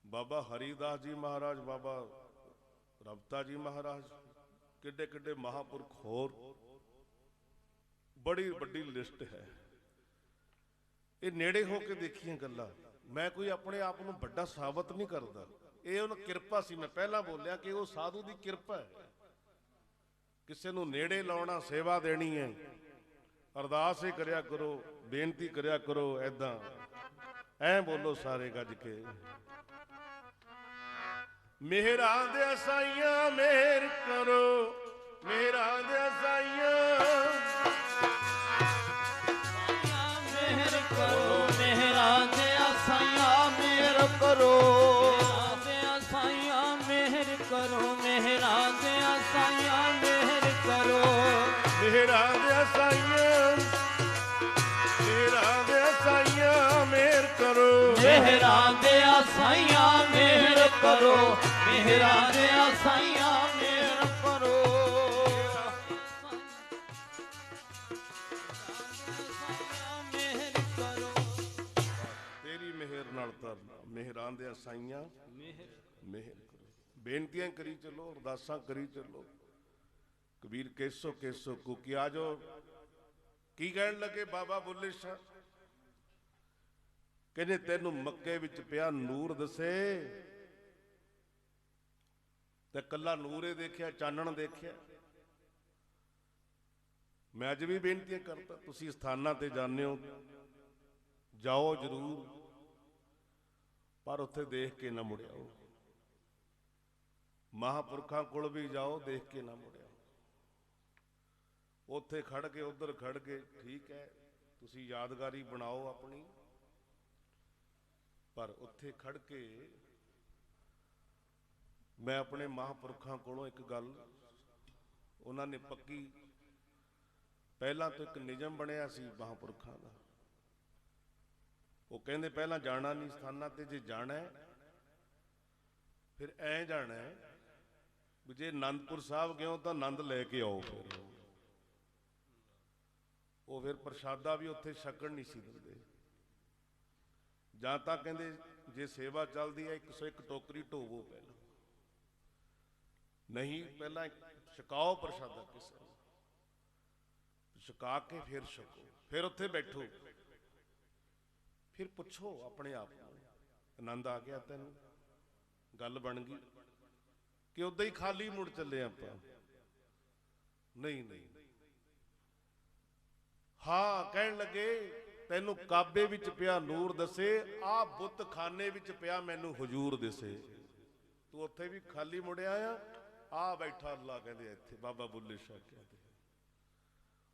[SPEAKER 1] ਬਾਬਾ ਹਰੀਦਾਸ ਜੀ ਮਹਾਰਾਜ, ਬਾਬਾ ਰਬਤਾ ਜੀ ਮਹਾਰਾਜ, ਕਿੱਡੇ ਕਿੱਡੇ ਮਹਾਂਪੁਰਖ ਹੋਰ, ਬੜੀ ਵੱਡੀ ਲਿਸਟ ਹੈ। ਇਹ ਨੇੜੇ ਹੋ ਕੇ ਦੇਖੀਆਂ ਗੱਲਾਂ। ਮੈਂ ਕੋਈ ਆਪਣੇ ਆਪ ਨੂੰ ਵੱਡਾ ਸਾਬਤ ਨਹੀਂ ਕਰਦਾ, ਇਹ ਉਹਨਾਂ ਕਿਰਪਾ ਸੀ। ਮੈਂ ਪਹਿਲਾਂ ਬੋਲਿਆ ਕਿ ਉਹ ਸਾਧੂ ਦੀ ਕਿਰਪਾ ਹੈ। ਕਿਸੇ ਨੂੰ ਨੇੜੇ ਲਾਉਣਾ, ਸੇਵਾ ਦੇਣੀ ਹੈ, ਅਰਦਾਸ ਹੀ ਕਰਿਆ ਕਰੋ, ਬੇਨਤੀ ਕਰਿਆ ਕਰੋ। ਐਦਾਂ ਐ ਬੋਲੋ ਸਾਰੇ ਗੱਜ ਕੇ, ਮਿਹਰਾਂ ਦੇ ਸਾਈਆਂ ਮਿਹਰ ਕਰੋ, ਮਿਹਰਾਂ ਦੇ ਸਾਈਆਂ
[SPEAKER 2] ਮਿਹਰ ਕਰੋ, ਮਿਹਰਾਂ ਦੇ ਸਾਈਆਂ ਮਿਹਰ ਕਰੋ, ਮਿਹਰਾਂ ਦੇ ਸਾਈਆਂ ਮਿਹਰ ਕਰੋ, ਮਿਹਰਾਂ ਦੇ ਸਾਈਆਂ ਮਿਹਰ ਕਰੋ,
[SPEAKER 1] ਮਿਹਰਾਂ ਦੇ ਸਾਈਆਂ, ਮਿਹਰਾਂ ਦੇ ਸਾਈਆਂ ਮਿਹਰ ਕਰੋ,
[SPEAKER 2] ਮਿਹਰਾਂ ਦੇ ਸਾਈਆਂ ਮਿਹਰ ਕਰੋ, ਮਿਹਰਾਂ ਦੇ ਸਾਈਆਂ ਮਿਹਰ ਕਰੋ।
[SPEAKER 1] ਤੇਰੀ ਮਿਹਰ ਨਾਲ ਤਰਨਾ, ਮਿਹਰਾਂ ਦੇ ਸਾਈਆਂ ਮਿਹਰ ਕਰੋ। ਬੇਨਤੀਆਂ ਕਰੀ ਚੱਲੋ, ਅਰਦਾਸਾਂ ਕਰੀ ਚੱਲੋ। ਕਬੀਰ ਕੇਸੋ ਕੇਸੋ ਕੁਕੀ ਆ ਜੋ। ਕੀ ਕਹਿਣ ਲੱਗੇ ਬਾਬਾ ਬੁੱਲੇ ਸ਼ਾਹ? ਕਹਿੰਦੇ ਤੈਨੂੰ ਮੱਕੇ ਵਿੱਚ ਪਿਆ ਨੂਰ ਦਸੇ ਤੇ ਕੱਲਾ ਨੂਰ ਹੀ ਦੇਖਿਆ, ਚਾਨਣ ਦੇਖਿਆ? ਮੈਂ ਅੱਜ ਵੀ ਬੇਨਤੀਆਂ ਕਰਦਾ, ਤੁਸੀਂ ਸਥਾਨਾਂ ਤੇ ਜਾਂਦੇ ਹੋ, ਜਾਓ ਜ਼ਰੂਰ, ਪਰ ਉੱਥੇ ਦੇਖ ਕੇ ਨਾ ਮੁੜਿਓ। ਮਹਾਂਪੁਰਖਾਂ ਕੋਲ ਵੀ ਜਾਓ, ਦੇਖ ਕੇ ਨਾ ਮੁੜਿਓ। ਉੱਥੇ ਖੜ ਕੇ, ਉੱਧਰ ਖੜ ਕੇ, ਠੀਕ ਹੈ ਤੁਸੀਂ ਯਾਦਗਾਰੀ ਬਣਾਓ ਆਪਣੀ, ਪਰ ਉੱਥੇ ਖੜ ਕੇ ਮੈਂ ਆਪਣੇ ਮਹਾਂਪੁਰਖਾਂ ਕੋਲੋਂ ਇੱਕ ਗੱਲ, ਉਹਨਾਂ ਨੇ ਪੱਕੀ, ਪਹਿਲਾਂ ਤੋਂ ਇੱਕ ਨਿਯਮ ਬਣਿਆ ਸੀ ਮਹਾਂਪੁਰਖਾਂ ਦਾ। ਉਹ ਕਹਿੰਦੇ ਪਹਿਲਾਂ ਜਾਣਾ ਨਹੀਂ ਸਥਾਨਾਂ ਤੇ, ਜੇ ਜਾਣਾ ਫਿਰ ਐਂ ਜਾਣਾ ਵੀ ਜੇ ਆਨੰਦਪੁਰ ਸਾਹਿਬ ਗਏ ਤਾਂ ਆਨੰਦ ਲੈ ਕੇ ਆਓ। ਫਿਰ ਉਹ ਫਿਰ ਪ੍ਰਸ਼ਾਦਾ ਵੀ ਉੱਥੇ ਛਕਣ ਨਹੀਂ ਸੀ ਦਿੰਦੇ। ਜਾਂ ਤਾਂ ਕਹਿੰਦੇ ਜੇ ਸੇਵਾ ਚੱਲਦੀ ਹੈ 101 ਟੋਕਰੀ ਢੋਵੋ ਪਹਿਲਾਂ, ਨਹੀਂ ਪਹਿਲਾਂ ਛਕਾਓ ਪ੍ਰਸ਼ਾਦਾ ਕਿਸੇ ਨੂੰ, ਛਕਾ ਕੇ ਫਿਰ ਛਕੋ, ਫਿਰ ਉੱਥੇ ਬੈਠੋ, ਫਿਰ ਪੁੱਛੋ ਆਪਣੇ ਆਪ ਨੂੰ ਆਨੰਦ ਆ ਗਿਆ ਤੈਨੂੰ, ਗੱਲ ਬਣ ਗਈ ਕਿ ਉਦਾਂ ਹੀ ਖਾਲੀ ਮੁੜ ਚੱਲੇ ਆਪਾਂ? ਨਹੀਂ ਨਹੀਂ, ਹਾਂ ਕਹਿਣ ਲੱਗੇ ਤੈਨੂੰ ਕਾਬੇ ਵਿੱਚ ਪਿਆ ਨੂਰ ਦੱਸੇ, ਆਹ ਬੁੱਤ ਖਾਨੇ ਵਿੱਚ ਪਿਆ ਮੈਨੂੰ ਹਜੂਰ ਦਿਸੇ। ਤੂੰ ਉੱਥੇ ਵੀ ਖਾਲੀ ਮੁੜਿਆ ਆ ਬੈਠਾ ਅੱਲਾ ਕਹਿੰਦੇ ਇੱਥੇ ਬਾਬਾ ਬੁੱਲੇ ਸ਼ਾਹ ਕਹਿੰਦੇ,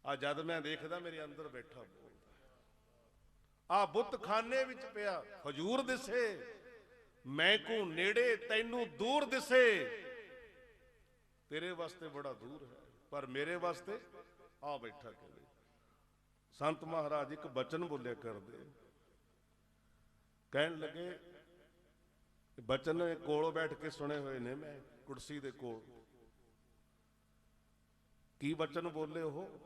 [SPEAKER 1] ਆ ਜਦ ਮੈਂ ਦੇਖਦਾ ਮੇਰੇ ਅੰਦਰ ਬੈਠਾ ਬੋਲਦਾ, ਆ ਬੁੱਤ ਖਾਨੇ ਵਿੱਚ ਪਿਆ ਹਜੂਰ ਦਿਸੇ, ਮੈਂ ਕੋ ਨੇੜੇ ਤੈਨੂੰ ਦੂਰ ਦਿਸੇ। ਤੇਰੇ ਵਾਸਤੇ ਬੜਾ ਦੂਰ ਹੈ ਪਰ ਮੇਰੇ ਵਾਸਤੇ ਆ ਬੈਠਾ। ਕਹਿੰਦੇ ਸੰਤ ਮਹਾਰਾਜ ਇੱਕ ਬਚਨ ਬੋਲਿਆ ਕਰਦੇ, ਕਹਿਣ ਲੱਗੇ ਬਚਨ ਕੋਲੋਂ ਬੈਠ ਕੇ ਸੁਣੇ ਹੋਏ ਨੇ ਮੈਂ ਕੁਰਸੀ ਦੇ ਕੋਲ। ਕੀ ਬਚਨ ਬੋਲੇ ਉਹ?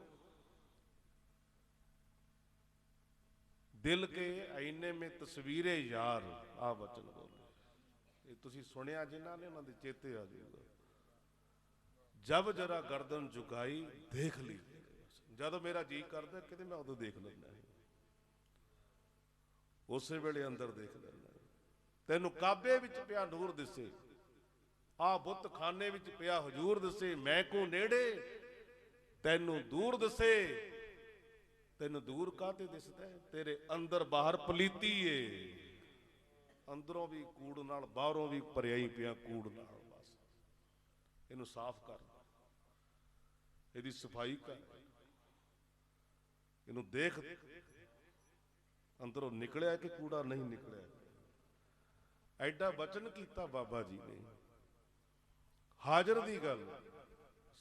[SPEAKER 1] ਦਿਲ ਕੇ ਆਈਨੇ ਮੇ ਤਸਵੀਰੇ ਯਾਰ, ਆ ਬਚਨ ਬੋਲੇ। ਇਹ ਤੁਸੀਂ ਸੁਣਿਆ ਜਿਨ੍ਹਾਂ ਨੇ ਉਹਨਾਂ ਦੇ ਚੇਤੇ ਆ ਜਾਊਗਾ। ਜਬ ਜਰਾ ਗਰਦਨ ਝੁਕਾਈ ਦੇਖ ਲਈ, ਜਦੋਂ ਮੇਰਾ ਜੀ ਕਰਦਾ ਕਿਤੇ ਮੈਂ ਉਦੋਂ ਦੇਖ ਲੈਂਦਾ, ਉਸੇ ਵੇਲੇ ਅੰਦਰ ਦੇਖ ਲੈਂਦਾ। ਤੈਨੂੰ ਕਾਬੇ ਵਿੱਚ ਪਿਆ ਨੂਰ ਦਿਸੇ, ਆ ਬੁੱਤ ਖਾਨੇ ਵਿੱਚ ਪਿਆ ਹਜੂਰ ਦਿਸੇ, ਮੈਂ ਕੋ ਨੇੜੇ ਤੈਨੂੰ ਦੂਰ ਦਿਸੇ। ਤੈਨੂੰ ਦੂਰ ਕਾਹਤੇ ਦਿਸਦਾ? ਤੇਰੇ ਅੰਦਰ ਬਾਹਰ ਪਲੀਤੀ ਏ, ਅੰਦਰੋਂ ਵੀ ਕੂੜ ਨਾਲ ਬਾਹਰੋਂ ਵੀ ਭਰਿਆ ਹੀ ਪਿਆ ਕੂੜ ਨਾਲ। ਬਸ ਇਹਨੂੰ ਸਾਫ਼ ਕਰ, ਇਹਦੀ ਸਫਾਈ ਕਰ, ਇਹਨੂੰ ਦੇਖ ਅੰਦਰੋਂ ਨਿਕਲਿਆ ਕਿ ਕੂੜਾ ਨਹੀਂ ਨਿਕਲਿਆ। ਐਡਾ ਬਚਨ ਕੀਤਾ ਬਾਬਾ ਜੀ ਨੇ। ਹਾਜ਼ਰ ਦੀ ਗੱਲ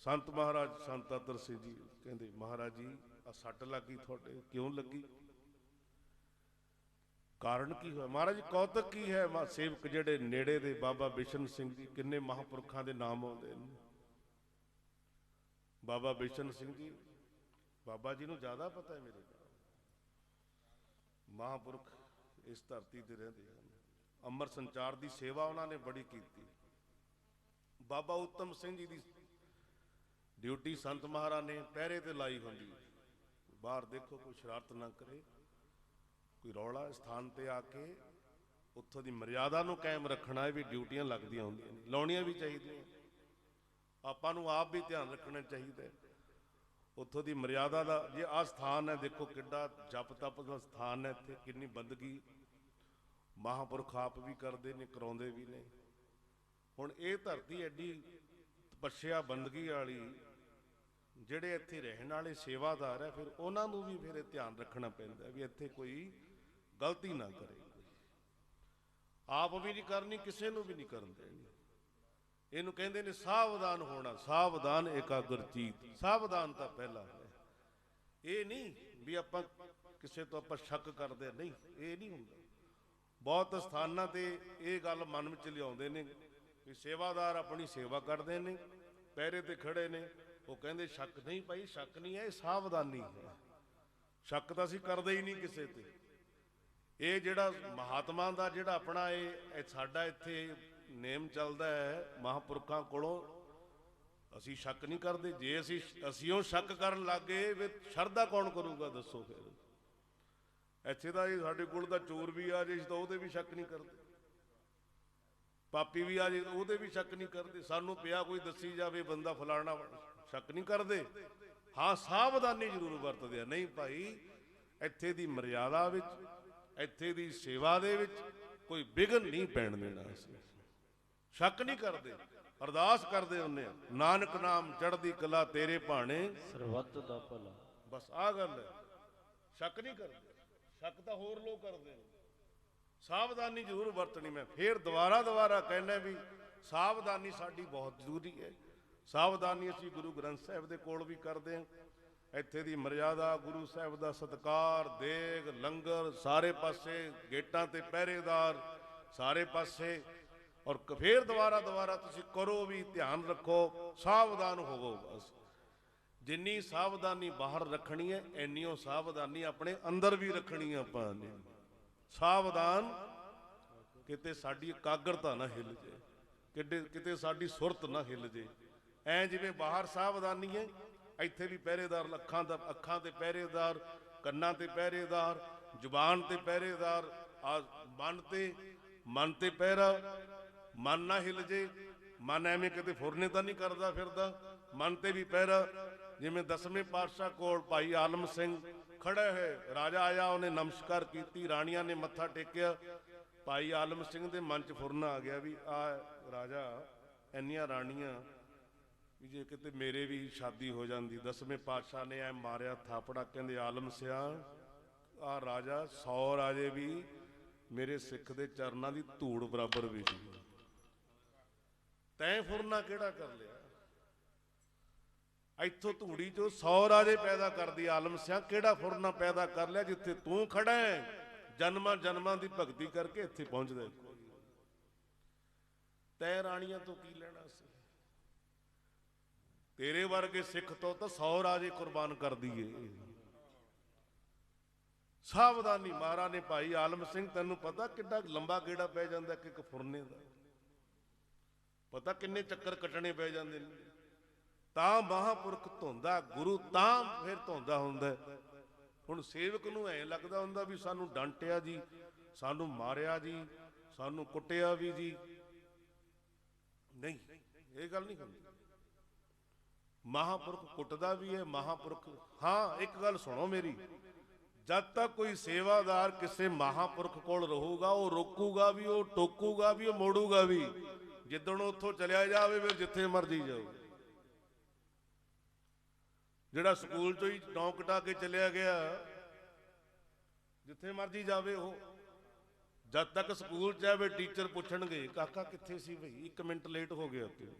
[SPEAKER 1] ਸੰਤ ਮਹਾਰਾਜ ਸੰਤ ਅਤਰ ਸਿੰਘ ਜੀ ਕਹਿੰਦੇ ਮਹਾਰਾਜ ਜੀ ਆ ਸੱਟ ਲੱਗੀ ਤੁਹਾਡੇ, ਕਿਉਂ ਲੱਗੀ? ਕਾਰਨ ਕੀ ਹੋਇਆ? ਮਹਾਰਾਜ ਕੌਤਕ ਕੀ ਹੈ? ਸੇਵਕ ਜਿਹੜੇ ਨੇੜੇ ਦੇ ਬਾਬਾ ਬਿਸ਼ਨ ਸਿੰਘ ਜੀ, ਕਿੰਨੇ ਮਹਾਂਪੁਰਖਾਂ ਦੇ ਨਾਮ ਆਉਂਦੇ ਨੇ। ਬਾਬਾ ਬਿਸ਼ਨ ਸਿੰਘ ਜੀ, ਬਾਬਾ ਜੀ ਨੂੰ ਜ਼ਿਆਦਾ ਪਤਾ ਹੈ ਮੇਰੇ ਕੋਲ। ਮਹਾਂਪੁਰਖ ਇਸ ਧਰਤੀ ਤੇ ਰਹਿੰਦੇ ਹਨ। ਅੰਮ੍ਰਿਤ ਸੰਚਾਰ ਦੀ ਸੇਵਾ ਉਹਨਾਂ ਨੇ ਬੜੀ ਕੀਤੀ। ਬਾਬਾ ਉੱਤਮ ਸਿੰਘ ਜੀ ਦੀ ਡਿਊਟੀ ਸੰਤ ਮਹਾਰਾਜ ਨੇ ਪਹਿਰੇ ਤੇ ਲਾਈ ਹੁੰਦੀ, ਬਾਹਰ ਦੇਖੋ ਕੋਈ ਸ਼ਰਾਰਤ ਨਾ ਕਰੇ, ਕੋਈ ਰੌਲਾ। ਸਥਾਨ ਤੇ ਆ ਕੇ ਉੱਥੋਂ ਦੀ ਮਰਿਆਦਾ ਨੂੰ ਕਾਇਮ ਰੱਖਣਾ, ਇਹ ਵੀ ਡਿਊਟੀਆਂ ਲੱਗਦੀਆਂ ਹੁੰਦੀਆਂ ਨੇ, ਲਾਉਣੀਆਂ ਵੀ ਚਾਹੀਦੀਆਂ। ਆਪਾਂ ਨੂੰ ਆਪ ਵੀ ਧਿਆਨ ਰੱਖਣਾ ਚਾਹੀਦਾ ਉੱਥੋਂ ਦੀ ਮਰਿਆਦਾ ਦਾ। ਜੇ ਆਹ ਸਥਾਨ ਹੈ, ਦੇਖੋ ਕਿੱਡਾ ਜਪ ਤਪ ਦਾ ਸਥਾਨ ਹੈ, ਇੱਥੇ ਕਿੰਨੀ ਬੰਦਗੀ ਮਹਾਂਪੁਰਖ ਆਪ ਵੀ ਕਰਦੇ ਨੇ, ਕਰਾਉਂਦੇ ਵੀ ਨੇ। ਹੁਣ ਇਹ ਧਰਤੀ ਐਡੀ ਤਪੱਸਿਆ ਬੰਦਗੀ ਵਾਲੀ, ਜਿਹੜੇ ਇੱਥੇ ਰਹਿਣ ਵਾਲੇ ਸੇਵਾਦਾਰ ਹੈ, ਫਿਰ ਉਹਨਾਂ ਨੂੰ ਵੀ ਫਿਰ ਇਹ ਧਿਆਨ ਰੱਖਣਾ ਪੈਂਦਾ ਵੀ ਇੱਥੇ ਕੋਈ ਗਲਤੀ ਨਾ ਕਰੇ। ਆਪ ਵੀ ਨਹੀਂ ਕਰਨੀ, ਕਿਸੇ ਨੂੰ ਵੀ ਨਹੀਂ ਕਰਨ ਦੇਣੀ। ਇਹਨੂੰ ਕਹਿੰਦੇ ਨੇ ਸਾਵਧਾਨ ਹੋਣਾ, ਸਾਵਧਾਨ ਏਕਾਗਰ ਚੀਤ। ਸਾਵਧਾਨ ਤਾਂ ਪਹਿਲਾਂ ਹੈ, ਇਹ ਨਹੀਂ ਵੀ ਆਪਾਂ ਕਿਸੇ ਤੋਂ ਆਪਾਂ ਸ਼ੱਕ ਕਰਦੇ, ਨਹੀਂ, ਇਹ ਨਹੀਂ ਹੁੰਦਾ। ਬਹੁਤ ਸਥਾਨਾਂ ਤੇ ਇਹ ਗੱਲ ਮਨ ਵਿੱਚ ਲਿਆਉਂਦੇ ਨੇ ਵੀ ਸੇਵਾਦਾਰ ਆਪਣੀ ਸੇਵਾ ਕਰਦੇ ਨੇ, ਪਹਿਰੇ ਤੇ ਖੜੇ ਨੇ, ਉਹ ਕਹਿੰਦੇ ਸ਼ੱਕ ਨਹੀਂ ਭਾਈ, ਸ਼ੱਕ ਨਹੀਂ ਹੈ, ਇਹ ਸਾਵਧਾਨੀ ਹੈ। ਸ਼ੱਕ ਤਾਂ ਅਸੀਂ ਕਰਦੇ ਹੀ ਨਹੀਂ ਕਿਸੇ ਤੇ। ਇਹ ਜਿਹੜਾ ਮਹਾਤਮਾ ਦਾ ਜਿਹੜਾ ਆਪਣਾ ਇਹ ਸਾਡਾ ਇੱਥੇ ਨੇਮ ਚੱਲਦਾ ਹੈ ਮਹਾਂਪੁਰਖਾਂ ਕੋਲੋਂ, ਅਸੀਂ ਸ਼ੱਕ ਨਹੀਂ ਕਰਦੇ। ਜੇ ਅਸੀਂ ਉਹ ਸ਼ੱਕ ਕਰਨ ਲੱਗ ਗਏ ਫਿਰ ਸ਼ਰਧਾ ਕੌਣ ਕਰੂਗਾ ਦੱਸੋ? ਫਿਰ ਇੱਥੇ ਤਾਂ ਇਹ ਸਾਡੇ ਕੋਲ ਤਾਂ ਚੋਰ ਵੀ ਆ ਜੇ ਤਾਂ ਉਹਦੇ ਵੀ ਸ਼ੱਕ ਨਹੀਂ ਕਰਦੇ, ਪਾਪੀ ਵੀ ਆ ਜੇ ਉਹਦੇ ਵੀ ਸ਼ੱਕ ਨਹੀਂ ਕਰਦੇ। ਸਾਨੂੰ ਪਿਆ ਕੋਈ ਦੱਸੀ ਜਾਵੇ ਬੰਦਾ ਫਲਾਣਾ, ਸ਼ੱਕ ਨਹੀਂ ਕਰਦੇ। ਹਾਂ ਸਾਵਧਾਨੀ ਜ਼ਰੂਰ ਵਰਤਦੇ ਆ। ਨਹੀਂ ਭਾਈ, ਇੱਥੇ ਦੀ ਮਰਿਆਦਾ ਵਿੱਚ, ਇੱਥੇ ਦੀ ਸੇਵਾ ਦੇ ਵਿੱਚ ਕੋਈ ਵਿਘਨ ਨਹੀਂ ਪੈਣ ਦੇਣਾ। ਅਸੀਂ ਸ਼ੱਕ ਨਹੀਂ ਕਰਦੇ, ਅਰਦਾਸ ਕਰਦੇ ਹੁੰਦੇ ਆ, ਨਾਨਕ ਨਾਮ ਚੜ੍ਹਦੀ ਕਲਾ ਤੇਰੇ ਭਾਣੇ
[SPEAKER 2] ਸਰਬੱਤ ਦਾ ਭਲਾ।
[SPEAKER 1] ਬਸ ਆਹ ਗੱਲ ਹੈ, ਸ਼ੱਕ ਨਹੀਂ ਕਰਦੇ। ਸ਼ੱਕ ਤਾਂ ਹੋਰ ਲੋਕ ਕਰਦੇ ਨੇ। ਸਾਵਧਾਨੀ ਜ਼ਰੂਰ ਵਰਤਣੀ। ਮੈਂ ਫੇਰ ਦੁਬਾਰਾ ਕਹਿਣਾ ਵੀ ਸਾਵਧਾਨੀ ਸਾਡੀ ਬਹੁਤ ਜ਼ਰੂਰੀ ਹੈ। ਸਾਵਧਾਨੀ ਅਸੀਂ ਗੁਰੂ ਗ੍ਰੰਥ ਸਾਹਿਬ ਦੇ ਕੋਲ ਵੀ ਕਰਦੇ ਹਾਂ। ਇੱਥੇ ਦੀ ਮਰਿਆਦਾ, ਗੁਰੂ ਸਾਹਿਬ ਦਾ ਸਤਿਕਾਰ, ਦੇਗ ਲੰਗਰ, ਸਾਰੇ ਪਾਸੇ ਗੇਟਾਂ ਤੇ ਪਹਿਰੇਦਾਰ, ਸਾਰੇ ਪਾਸੇ। ਔਰ ਫੇਰ ਦੁਬਾਰਾ ਤੁਸੀਂ ਕਰੋ ਵੀ, ਧਿਆਨ ਰੱਖੋ, ਸਾਵਧਾਨ ਹੋਵੋ। ਬਸ ਜਿੰਨੀ ਸਾਵਧਾਨੀ ਬਾਹਰ ਰੱਖਣੀ ਹੈ ਇੰਨੀਓ ਸਾਵਧਾਨੀ ਆਪਣੇ ਅੰਦਰ ਵੀ ਰੱਖਣੀ ਆਪਾਂ ਨੇ। ਸਾਵਧਾਨ ਕਿਤੇ ਸਾਡੀ ਇਕਾਗਰਤਾ ਨਾ ਹਿੱਲ ਜੇ, ਕਿਤੇ ਸਾਡੀ ਸੁਰਤ ਨਾ ਹਿੱਲ ਜੇ। ਐ ਜਿਵੇਂ ਬਾਹਰ ਸਾਵਧਾਨੀ ਹੈ, ਇੱਥੇ ਵੀ ਪਹਿਰੇਦਾਰ, ਅੱਖਾਂ ਤੇ ਪਹਿਰੇਦਾਰ, ਕੰਨਾਂ ਤੇ ਪਹਿਰੇਦਾਰ, ਜ਼ੁਬਾਨ ਤੇ ਪਹਿਰੇਦਾਰ, ਮਨ ਤੇ ਪਹਿਰਾ। ਮਨ ਨਾ ਹਿੱਲ ਜੇ, ਮਨ ਐਵੇਂ ਕਿਤੇ ਫੁਰਨੇ ਤਾਂ ਨਹੀਂ ਕਰਦਾ ਫਿਰਦਾ, ਮਨ ਤੇ ਵੀ ਪਹਿਰਾ। ਜਿਵੇਂ 10ਵੇਂ ਪਾਤਸ਼ਾਹ ਕੋਲ ਭਾਈ ਆਲਮ ਸਿੰਘ ਖੜਾ ਹੈ, ਰਾਜਾ ਆਇਆ, ਉਹਨੇ ਨਮਸਕਾਰ ਕੀਤੀ, ਰਾਣੀਆਂ ਨੇ ਮੱਥਾ ਟੇਕਿਆ, ਭਾਈ ਆਲਮ ਸਿੰਘ ਦੇ ਮਨ 'ਚ ਫੁਰਨਾ ਆ ਗਿਆ ਵੀ ਆ ਰਾਜਾ, ਇੰਨੀਆਂ ਰਾਣੀਆਂ, ਵੀ ਜੇ ਕਿਤੇ ਮੇਰੇ ਵੀ ਸ਼ਾਦੀ ਹੋ ਜਾਂਦੀ। 10ਵੇਂ ਪਾਤਸ਼ਾਹ ਨੇ ਐ ਮਾਰਿਆ ਥਾਪੜਾ, ਕਹਿੰਦੇ ਆਲਮ ਸਿਆ ਆ ਰਾਜਾ 100 ਰਾਜੇ ਵੀ ਮੇਰੇ ਸਿੱਖ ਦੇ ਚਰਨਾਂ ਦੀ ਧੂੜ ਬਰਾਬਰ ਵੀ ਸੀ, ਤੈਂ ਫੁਰਨਾ ਕਿਹੜਾ ਕਰ ਲਿਆ? ਇੱਥੋਂ ਧੂੜੀ ਚੋਂ 100 ਰਾਜੇ ਪੈਦਾ ਕਰਦੀ ਆਲਮ ਸਿਆ, ਕਿਹੜਾ ਫੁਰਨਾ ਪੈਦਾ ਕਰ ਲਿਆ ਜਿੱਥੇ ਤੂੰ ਖੜਾ ਹੈ? ਜਨਮਾਂ ਜਨਮਾਂ ਦੀ ਭਗਤੀ ਕਰਕੇ ਇੱਥੇ ਪਹੁੰਚਦਾ। ਤੈਂ ਰਾਣੀਆਂ ਤੋਂ ਕੀ ਲੈਣਾ ਸੀ? ਤੇਰੇ ਵਰਗੇ ਸਿੱਖ ਤੋਂ ਤਾਂ 100 ਰਾਜੇ ਕੁਰਬਾਨ ਕਰ ਦਈਏ। ਸਾਵਧਾਨੀ। ਮਹਾਰਾਜ ਨੇ ਭਾਈ ਆਲਮ ਸਿੰਘ, ਤੈਨੂੰ ਪਤਾ ਕਿੱਡਾ ਲੰਬਾ ਗੇੜਾ ਪੈ ਜਾਂਦਾ ਇੱਕ ਫੁਰਨੇ ਦਾ, ਪਤਾ ਕਿੰਨੇ ਚੱਕਰ ਕੱਟਣੇ ਪੈ ਜਾਂਦੇ ਨੇ। ਤਾਂ ਮਹਾਂਪੁਰਖ ਧੋਂਦਾ, ਗੁਰੂ ਤਾਂ ਫਿਰ ਧੋਂਦਾ ਹੁੰਦਾ। ਹੁਣ ਸੇਵਕ ਨੂੰ ਐਂ ਲੱਗਦਾ ਹੁੰਦਾ ਵੀ ਸਾਨੂੰ ਡਾਂਟਿਆ ਜੀ, ਸਾਨੂੰ ਮਾਰਿਆ ਜੀ, ਸਾਨੂੰ ਕੁੱਟਿਆ ਵੀ ਜੀ। ਨਹੀਂ, ਇਹ ਗੱਲ ਨਹੀਂ ਹੁੰਦੀ। ਮਹਾਂਪੁਰਖ ਕੁੱਟਦਾ ਵੀ ਹੈ, ਮਹਾਂਪੁਰਖ। ਹਾਂ, ਇੱਕ ਗੱਲ ਸੁਣੋ ਮੇਰੀ, ਜਦ ਤੱਕ ਕੋਈ ਸੇਵਾਦਾਰ ਕਿਸੇ ਮਹਾਂਪੁਰਖ ਕੋਲ ਰਹੂਗਾ, ਉਹ ਰੋਕੂਗਾ ਵੀ, ਉਹ ਟੋਕੂਗਾ ਵੀ, ਉਹ ਮੋੜੂਗਾ ਵੀ। ਜਿੱਦਣ ਉੱਥੋਂ ਚਲਿਆ ਜਾਵੇ ਫਿਰ ਜਿੱਥੇ ਮਰਜੀ ਜਾਓ। ਜਿਹੜਾ ਸਕੂਲ ਚੋਂ ਹੀ ਨੌਂ ਕਟਾ ਕੇ ਚਲਿਆ ਗਿਆ, ਜਿੱਥੇ ਮਰਜੀ ਜਾਵੇ ਉਹ, ਜਦ ਤੱਕ ਸਕੂਲ ਚ ਆਵੇ ਟੀਚਰ ਪੁੱਛਣਗੇ ਕਾਕਾ ਕਿੱਥੇ ਸੀ ਬਈ, 1 ਮਿੰਟ ਲੇਟ ਹੋ ਗਿਆ ਤੂੰ।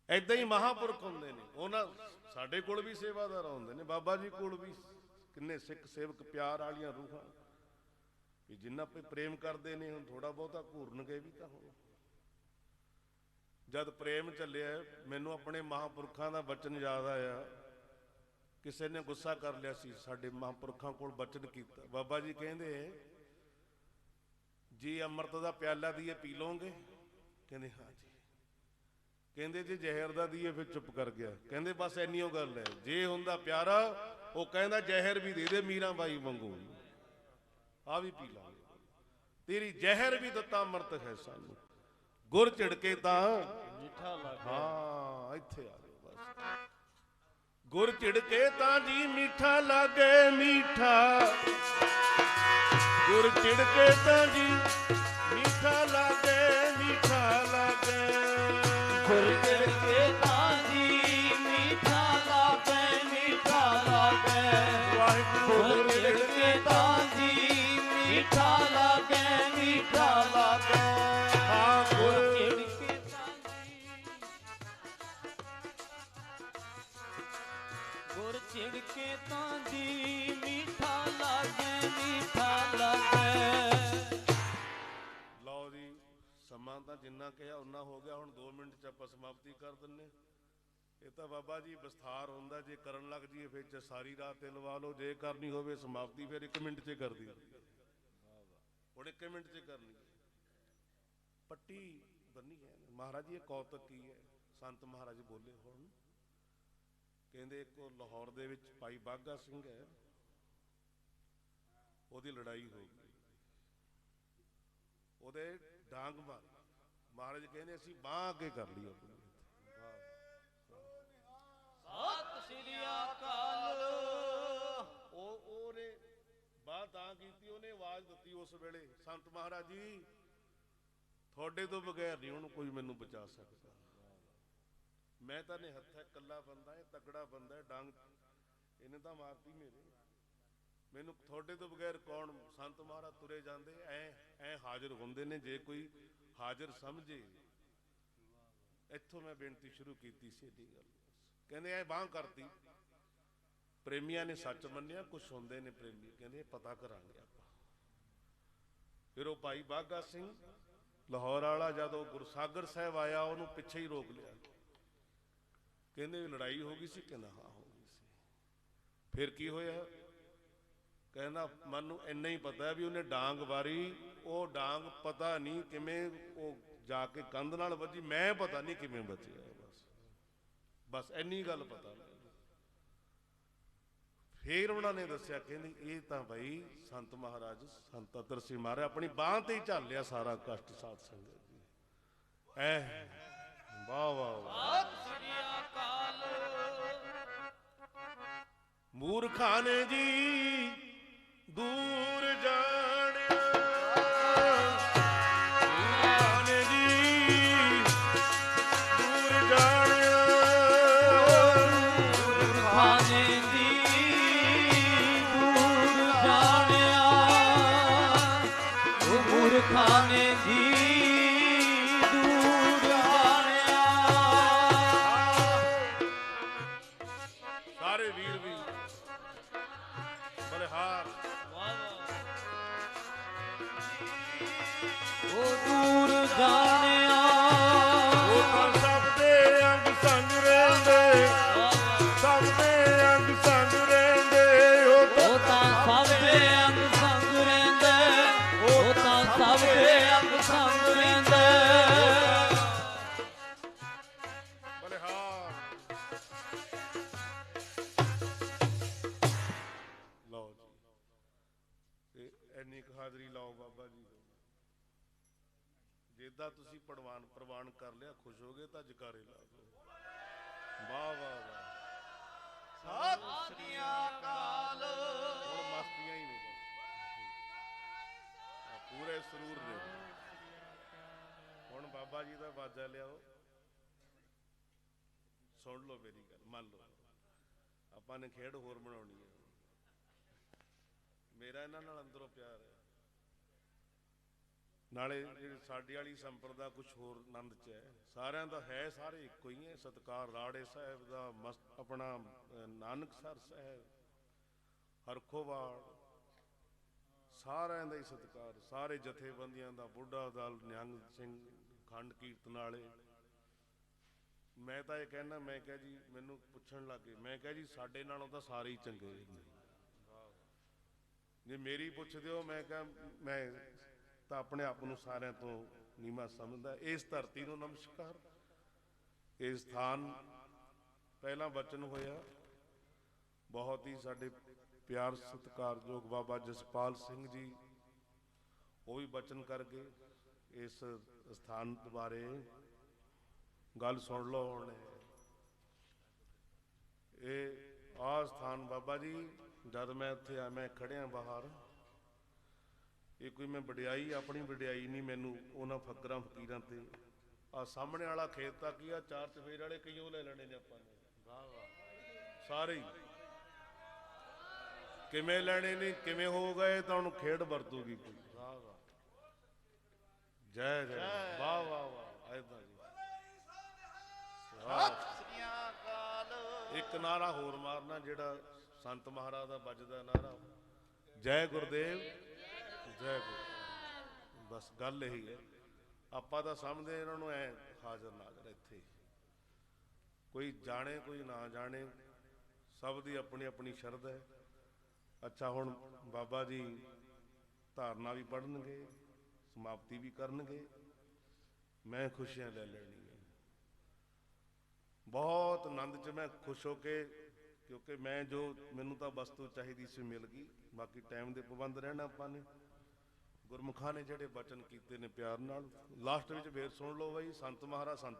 [SPEAKER 1] ਏਦਾਂ ਹੀ ਮਹਾਂਪੁਰਖ ਹੁੰਦੇ ਨੇ। ਉਹਨਾਂ ਸਾਡੇ ਕੋਲ ਵੀ ਸੇਵਾਦਾਰ ਆਉਂਦੇ ਨੇ, ਬਾਬਾ ਜੀ ਕੋਲ ਵੀ ਕਿੰਨੇ ਸਿੱਖ ਸੇਵਕ, ਪਿਆਰ ਵਾਲੀਆਂ ਰੂਹਾਂ ਵੀ ਜਿੰਨਾ ਪੇ ਪ੍ਰੇਮ ਕਰਦੇ ਨੇ। ਹੁਣ ਥੋੜਾ ਬਹੁਤਾ ਘੂਰਨਗੇ ਵੀ ਤਾਂ। ਹੁਣ ਜਦ ਪ੍ਰੇਮ ਚੱਲਿਆ, ਮੈਨੂੰ ਆਪਣੇ ਮਹਾਂਪੁਰਖਾਂ ਦਾ ਬਚਨ ਯਾਦ ਆਇਆ। ਕਿਸੇ ਨੇ ਗੁੱਸਾ ਕਰ ਲਿਆ ਸੀ, ਸਾਡੇ ਮਹਾਂਪੁਰਖਾਂ ਕੋਲ ਬਚਨ ਕੀਤਾ। ਬਾਬਾ ਜੀ ਕਹਿੰਦੇ ਜੀ ਅੰਮ੍ਰਿਤ ਦਾ ਪਿਆਲਾ ਦੀਏ ਪੀ ਲਓਗੇ? ਕਹਿੰਦੇ ਹਾਂ ਜੀ। ਕਹਿੰਦੇ ਜੇ ਜ਼ਹਿਰ ਦਾ ਦੀਏ? ਫਿਰ ਚੁੱਪ ਕਰ ਗਿਆ। ਕਹਿੰਦੇ ਬਸ ਇੰਨੀ ਗੱਲ ਹੈ, ਜੇ ਹੁੰਦਾ ਪਿਆਰਾ ਉਹ ਕਹਿੰਦਾ ਜ਼ਹਿਰ ਵੀ ਦੇ ਦੇ ਮੀਰਾਂ ਬਾਈ ਵਾਂਗੂ, ਆ ਵੀ ਪੀ ਲਾਂਗੇ। ਤੇਰੀ ਜ਼ਹਿਰ ਵੀ ਦਿੱਤਾ ਅੰਮ੍ਰਿਤ ਹੈ ਸਾਨੂੰ, ਗੁਰ ਝਿੜਕੇ ਤਾਂ
[SPEAKER 2] ਮਿੱਠਾ ਲੱਗੇ।
[SPEAKER 1] ਹਾਂ, ਇੱਥੇ ਆ ਜਾਓ ਬਸ। ਗੁਰ ਝਿੜਕੇ ਤਾਂ ਜੀ ਮਿੱਠਾ ਲਾਗੇ, ਮਿੱਠਾ। ਗੁਰ ਝਿੜਕੇ ਤਾਂ ਜੀ ਮਿੱਠਾ ਲਾਗੇ, ਮਿੱਠਾ ਲਾਗੇ।
[SPEAKER 2] ਗੁਰ ਝਿੜਕੇ ਤਾਂ ਜੀ ਮਿੱਠਾ ਲਾਗੇ, ਮਿੱਠਾ ਲਾਗੇ।
[SPEAKER 1] ਵਾਹਿਗੁਰੂ
[SPEAKER 2] ਗੁਰ ਝਿੜਕੇ ਤਾਂ ਜੀ ਮਿੱਠਾ ਲਾਗੇ, ਮਿੱਠਾ ਲਾਗੇ।
[SPEAKER 1] ਹਾਂ, ਗੁਰ
[SPEAKER 2] ਝਿੜਕੇ ਤਾਂ ਜੀ, ਗੁਰ ਝਿੜਕੇ ਤਾਂ ਜੀ ਮਿੱਠਾ ਲਾਗੇ, ਮਿੱਠਾ ਲਾਗੇ।
[SPEAKER 1] ਲਓ ਜੀ, ਸਮਾਂ ਤਾਂ ਜਿੰਨਾ ਕਿਹਾ ਉਨਾ ਹੋ ਗਿਆ। ਹੁਣ 2 ਮਿੰਟ ਚ ਆਪਾਂ ਸਮਾਪਤੀ ਕਰ ਦਿੰਨੇ। ਇਹ ਤਾਂ ਬਾਬਾ ਜੀ ਵਿਸਥਾਰ ਹੁੰਦਾ, ਜੇ ਕਰਨ ਲੱਗ ਜੀਏ ਫਿਰ ਸਾਰੀ ਰਾਤ ਤੇ ਲਵਾ ਲਓ, ਜੇ ਕਰਨੀ ਹੋਵੇ ਸਮਾਪਤੀ ਫਿਰ 1 ਮਿੰਟ ਚ ਕਰ ਦੀ। ਹੁਣ 1 ਮਿੰਟ ਚ ਕਰਨੀ ਪੱਟੀ ਬੰਨੀ ਹੈ। ਮਹਾਰਾਜ ਜੀ ਇਹ ਕੌਤਕ ਕੀ ਹੈ? ਸੰਤ ਮਹਾਰਾਜ ਬੋਲੇ ਹੁਣ, ਕਹਿੰਦੇ ਇੱਕ ਲਾਹੌਰ ਦੇ ਵਿੱਚ ਭਾਈ ਬਾਘਾ ਸਿੰਘ ਹੈ, ਉਹਦੀ ਲੜਾਈ ਹੋ ਗਈ, ਉਹਦੇ ਡਾਂਗ ਮਾਰੀ। ਮਹਾਰਾਜ ਕਹਿੰਦੇ ਅਸੀਂ ਬਾਂਹ ਅੱਗੇ ਕਰ ਲਈ ਆਪਣੀ।
[SPEAKER 2] ਸਤਿ ਸ੍ਰੀ ਅਕਾਲ।
[SPEAKER 1] ਉਹਨੇ ਬਾਂਹ ਤਾਂ ਕੀਤੀ, ਉਹਨੇ ਆਵਾਜ਼ ਦਿੱਤੀ ਉਸ ਵੇਲੇ, ਸੰਤ ਮਹਾਰਾਜ ਜੀ ਤੁਹਾਡੇ ਤੋਂ ਬਗੈਰ ਨਹੀਂ ਉਹਨੂੰ ਕੋਈ ਮੈਨੂੰ ਬਚਾ ਸਕਦਾ। ਮੈਂ ਤਾਂ ਨੇ ਹੱਥ ਹੈ, ਇਕੱਲਾ ਬੰਦਾ ਹੈ, ਤਕੜਾ ਬੰਦਾ ਹੈ, ਡਾਂਗ ਇਹਨੇ ਤਾਂ ਮਾਰਤੀ ਮੇਰੇ, ਮੈਨੂੰ ਤੁਹਾਡੇ ਤੋਂ ਬਗੈਰ ਕੌਣ? ਸੰਤ ਮਹਾਰਾਜ ਤੁਰੇ ਜਾਂਦੇ ਐ ਹਾਜ਼ਰ ਹੁੰਦੇ ਨੇ, ਜੇ ਕੋਈ ਹਾਜ਼ਰ ਸਮਝੇ। ਇੱਥੋਂ ਮੈਂ ਬੇਨਤੀ ਸ਼ੁਰੂ ਕੀਤੀ ਸੀ ਇਹਦੀ ਗੱਲ। ਕਹਿੰਦੇ ਐ ਬਾਂਹ ਕਰਤੀ, ਪ੍ਰੇਮੀਆਂ ਨੇ ਸੱਚ ਮੰਨਿਆ, ਕੁਛ ਹੁੰਦੇ ਨੇ ਪ੍ਰੇਮੀ ਕਹਿੰਦੇ ਪਤਾ ਕਰਾਂਗੇ ਆਪਾਂ। ਫਿਰ ਉਹ ਭਾਈ ਬਾਘਾ ਸਿੰਘ ਲਾਹੌਰ ਵਾਲਾ ਜਦੋਂ ਗੁਰਸਾਗਰ ਸਾਹਿਬ ਆਇਆ, ਉਹਨੂੰ ਪਿੱਛੇ ਹੀ ਰੋਕ ਲਿਆ। ਕਹਿੰਦੇ ਵੀ ਲੜਾਈ ਹੋ ਗਈ ਸੀ, ਕਹਿੰਦਾ ਹਾਂ ਹੋ ਗਈ ਸੀ। ਫਿਰ ਕੀ ਹੋਇਆ? ਕਹਿੰਦਾ ਮੈਨੂੰ ਇੰਨਾ ਹੀ ਪਤਾ ਵੀ ਉਹਨੇ ਡਾਂਗ ਵਾਰੀ, ਉਹ ਡਾਂਗ ਪਤਾ ਨਹੀਂ ਕਿਵੇਂ ਉਹ ਜਾ ਕੇ ਕੰਧ ਨਾਲ ਵੱਜੀ, ਮੈਂ ਪਤਾ ਨਹੀਂ ਕਿਵੇਂ ਬਚਿਆ। ਬਸ ਇੰਨੀ ਗੱਲ ਪਤਾ ਮੈਨੂੰ। ਫੇਰ ਉਹਨਾਂ ਨੇ ਦੱਸਿਆ, ਕਹਿੰਦੀ ਇਹ ਤਾਂ ਬਈ ਸੰਤ ਮਹਾਰਾਜ ਸੰਤ ਅਤਰ ਸਿੰਘ ਮਹਾਰਾਜ ਆਪਣੀ ਬਾਂਹ ਤੇ ਹੀ ਝੱਲਿਆ ਸਾਰਾ ਕਸ਼ਟ ਸਾਧ ਸੰਗਤ ਜੀ। ਐ ਵਾਹ ਵਾਹ ਵਾਹ।
[SPEAKER 2] ਸਤਿ ਸ੍ਰੀ ਅਕਾਲ।
[SPEAKER 1] ਮੂਰਖਾਂ ਨੇ ਜੀ ਦੂਰ ਜਾਣਿਆ, ਮੂਰਖਾਂ ਨੇ ਜੀ ਦੂਰ ਜਾਣਿਆ,
[SPEAKER 2] ਮੂਰਖਾਂ ਨੇ ਜੀ ਦੂਰ ਜਾਣਿਆ, ਉਹ ਮੂਰਖਾਂ ਨੇ ਜੀ ਦੂਰ ਜਾਣਿਆ।
[SPEAKER 1] ਸਾਰੇ ਵੀਰ ਵੀ ਬਲਿਹਾਰ
[SPEAKER 2] ਉਹ ਦੂਰ ਜਾਣਿਆ,
[SPEAKER 1] ਉਹ ਤਾਂ ਸਭ ਦੇ ਅੰਗ ਸੰਗ ਰਹਿੰਦੇ, ਸਭ ਦੇ ਅੰਗ ਸੰਗ ਰਹਿੰਦੇ,
[SPEAKER 2] ਉਹ ਤਾਂ ਸਭ ਦੇ ਅੰਗ ਸੰਗ ਰਹਿੰਦਾ, ਉਹ ਤਾਂ ਸਭ ਦੇ ਅੰਗ ਸੰਗ ਰਹਿੰਦਾ।
[SPEAKER 1] ਬਲਿਹਾਰ। ਲਓ ਜੀ, ਤੇ ਇੰਨੀ ਕੁ ਹਾਜ਼ਰੀ ਲਾਓ ਬਾਬਾ ਜੀ। ਜਿੱਦਾਂ ਤੁਸੀਂ ਪ੍ਰਵਾਨ ਕਰ ਲਿਆ, ਖੁਸ਼ ਹੋ ਗਏ ਤਾਂ ਜਕਾਰੇ ਲਾ ਦਿਓ। ਵਾਹ ਵਾਹ ਵਾਹ।
[SPEAKER 2] ਸਤਿ ਸ੍ਰੀ ਅਕਾਲ।
[SPEAKER 1] ਹੁਣ ਮਸਤੀਆਂ ਹੀ ਨੇ ਬਸ, ਪੂਰੇ ਸਰੂਰ ਨੇ। ਹੁਣ ਬਾਬਾ ਜੀ ਦਾ ਬਾਜਾ ਲਿਆਓ, ਸੁਣ ਲਓ ਮੇਰੀ ਗੱਲ, ਮੰਨ ਲਓ ਆਪਾਂ ਨੇ ਖੇਡ ਹੋਰ ਬਣਾਉਣੀ ਹੈ। ਮੇਰਾ ਇਹਨਾਂ ਨਾਲ ਅੰਦਰੋਂ ਪਿਆਰ ਹੈ, ਨਾਲੇ ਜਿਹੜੀ ਸਾਡੀ ਵਾਲੀ ਸੰਪਰਦਾ ਕੁਛ ਹੋਰ ਆਨੰਦ ਚ ਹੈ। ਸਾਰਿਆਂ ਦਾ ਹੈ, ਸਾਰੇ ਇੱਕੋ ਹੀ ਹੈ। ਸਤਿਕਾਰ ਰਾੜੇ ਸਾਹਿਬ ਦਾ, ਮਸਤ ਆਪਣਾ ਨਾਨਕਸਰ ਸਾਹਿਬ, ਹਰਖੋਵਾਲ, ਸਾਰਿਆਂ ਦਾ ਹੀ ਸਤਿਕਾਰ। ਸਾਰੇ ਜਥੇਬੰਦੀਆਂ ਦਾ, ਬੁੱਢਾ ਦਲ, ਨਿਹੰਗ ਸਿੰਘ, ਖੰਡ ਕੀਰਤਨ ਵਾਲੇ। ਮੈਂ ਤਾਂ ਇਹ ਕਹਿਣਾ, ਮੈਂ ਕਿਹਾ ਜੀ ਮੈਨੂੰ ਪੁੱਛਣ ਲੱਗੇ, ਮੈਂ ਕਿਹਾ ਜੀ ਸਾਡੇ ਨਾਲੋਂ ਤਾਂ ਸਾਰੇ ਹੀ ਚੰਗੇ ਨੇ। ਜੇ ਮੇਰੀ ਪੁੱਛਦੇ ਹੋ, ਮੈਂ ਕਿਹਾ ਮੈਂ ਤਾਂ ਆਪਣੇ ਆਪ ਨੂੰ ਸਾਰਿਆਂ ਤੋਂ ਨੀਵਾਂ ਸਮਝਦਾ। ਇਸ ਧਰਤੀ ਨੂੰ ਨਮਸਕਾਰ। ਇਹ ਸਥਾਨ ਪਹਿਲਾਂ ਬਚਨ ਹੋਇਆ, ਬਹੁਤ ਹੀ ਸਾਡੇ ਪਿਆਰ ਸਤਿਕਾਰਯੋਗ ਬਾਬਾ ਜਸਪਾਲ ਸਿੰਘ ਜੀ, ਉਹ ਵੀ ਬਚਨ ਕਰ ਗਏ। ਇਸ ਸਥਾਨ ਬਾਰੇ ਗੱਲ ਸੁਣ ਲਓ। ਹੁਣ ਇਹ ਆਹ ਸਥਾਨ ਬਾਬਾ ਜੀ, ਜਦ ਮੈਂ ਇੱਥੇ ਆ, ਮੈਂ ਖੜਿਆ ਬਾਹਰ, ਇਹ ਕੋਈ ਮੈਂ ਵਡਿਆਈ, ਆਪਣੀ ਵਡਿਆਈ ਨਹੀਂ ਮੈਨੂੰ ਉਹਨਾਂ ਫਕਰਾਂ ਫਕੀਰਾਂ ਤੇ। ਆ ਸਾਹਮਣੇ ਵਾਲਾ ਖੇਤ ਤੱਕ ਹੀ ਆ, ਚਾਰ ਚਫੇਰ ਵਾਲੇ ਕਈਓ ਲੈ ਲੈਣੇ ਨੇ ਆਪਾਂ ਨੇ। ਵਾਹ ਵਾਹ। ਸਾਰੇ ਹੀ ਕਿਵੇਂ ਲੈਣੇ ਨੇ, ਕਿਵੇਂ ਹੋ ਗਏ ਤਾਂ ਉਹਨੂੰ ਖੇਡ ਵਰਤੂਗੀ ਕੋਈ। ਵਾਹ ਵਾਹ, ਜੈ ਜੈ, ਵਾਹ ਵਾਹ ਵਾਹ। ਐਦਾਂ ਜੀ। ਇੱਕ ਨਾਰਾ ਹੋਰ ਮਾਰਨਾ, ਜਿਹੜਾ ਸੰਤ ਮਹਾਰਾਜ ਦਾ ਵੱਜਦਾ ਨਾਰਾ, ਜੈ ਗੁਰਦੇਵ ਜੈ ਗੁਰੂ। ਬਸ ਗੱਲ ਇਹੀ ਹੈ। ਆਪਾਂ ਤਾਂ ਸਮਝਦੇ ਇਹਨਾਂ ਨੂੰ ਐ ਹਾਜ਼ਰ ਨਾਜ਼ਰ ਇੱਥੇ, ਕੋਈ ਜਾਣੇ ਕੋਈ ਨਾ ਜਾਣੇ, ਸਭ ਦੀ ਆਪਣੀ ਆਪਣੀ ਸ਼ਰਧਾ ਹੈ। ਅੱਛਾ, ਹੁਣ ਬਾਬਾ ਜੀ ਧਾਰਨਾ ਵੀ ਪੜ੍ਹਨਗੇ, ਸਮਾਪਤੀ ਵੀ ਕਰਨਗੇ, ਮੈਂ ਖੁਸ਼ੀਆਂ ਲੈ ਲੈਣੀਆਂ। ਬਹੁਤ ਆਨੰਦ 'ਚ ਮੈਂ ਖੁਸ਼ ਹੋ ਕੇ, ਕਿਉਂਕਿ ਮੈਂ ਜੋ ਮੈਨੂੰ ਤਾਂ ਵਸਤੂ ਚਾਹੀਦੀ ਸੀ ਮਿਲ ਗਈ। ਬਾਕੀ ਟਾਈਮ ਦੇ ਪਾਬੰਦ ਰਹਿਣਾ ਆਪਾਂ ਨੇ। ਗੁਰਮੁਖਾਂ ਨੇ ਜਿਹੜੇ ਬਚਨ ਕੀਤੇ ਨੇ ਪਿਆਰ ਨਾਲ, ਲਾਸਟ ਵਿੱਚ ਫੇਰ ਸੁਣ ਲਓ ਬਈ, ਸੰਤ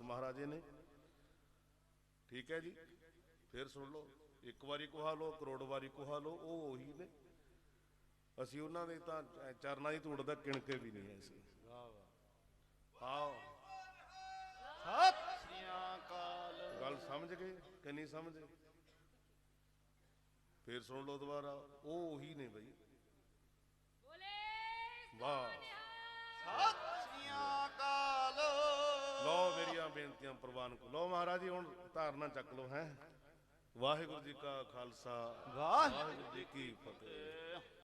[SPEAKER 1] ਮਹਾਰਾਜੇ ਨੇ। ਠੀਕ ਹੈ ਜੀ, ਫੇਰ ਸੁਣ ਲਓ। ਇੱਕ ਵਾਰੀ ਕੁਹਾ ਲਓ, ਕਰੋੜ ਵਾਰੀ ਕੁਹਾ ਲਓ, ਉਹ ਉਹੀ ਨੇ। ਅਸੀਂ ਉਹਨਾਂ ਦੇ ਤਾਂ ਚਰਨਾਂ ਦੀ ਧੂੜ ਦਾ ਕਿਣਕੇ ਵੀ ਨਹੀਂ ਹੈ ਅਸੀਂ। ਆਓ,
[SPEAKER 2] ਸਤਿ ਸ੍ਰੀ ਅਕਾਲ।
[SPEAKER 1] ਗੱਲ ਸਮਝ ਗਏ ਕਿ ਨਹੀਂ ਸਮਝੇ? ਫੇਰ ਸੁਣ ਲਓ ਦੁਬਾਰਾ, ਉਹ ਉਹੀ ਨੇ ਬਈ। ਵਾਹ,
[SPEAKER 2] ਸਤਿ ਸ੍ਰੀ ਅਕਾਲ।
[SPEAKER 1] ਲਓ ਮੇਰੀਆਂ ਬੇਨਤੀਆਂ ਪ੍ਰਵਾਨ ਕਰੋ। ਲਓ ਮਹਾਰਾਜ ਜੀ, ਹੁਣ ਧਾਰਨਾ ਚੱਕ ਲਓ। ਹੈ ਵਾਹਿਗੁਰੂ ਜੀ ਕਾ ਖਾਲਸਾ, ਵਾਹਿਗੁਰੂ ਜੀ ਕੀ ਫਤਿਹ।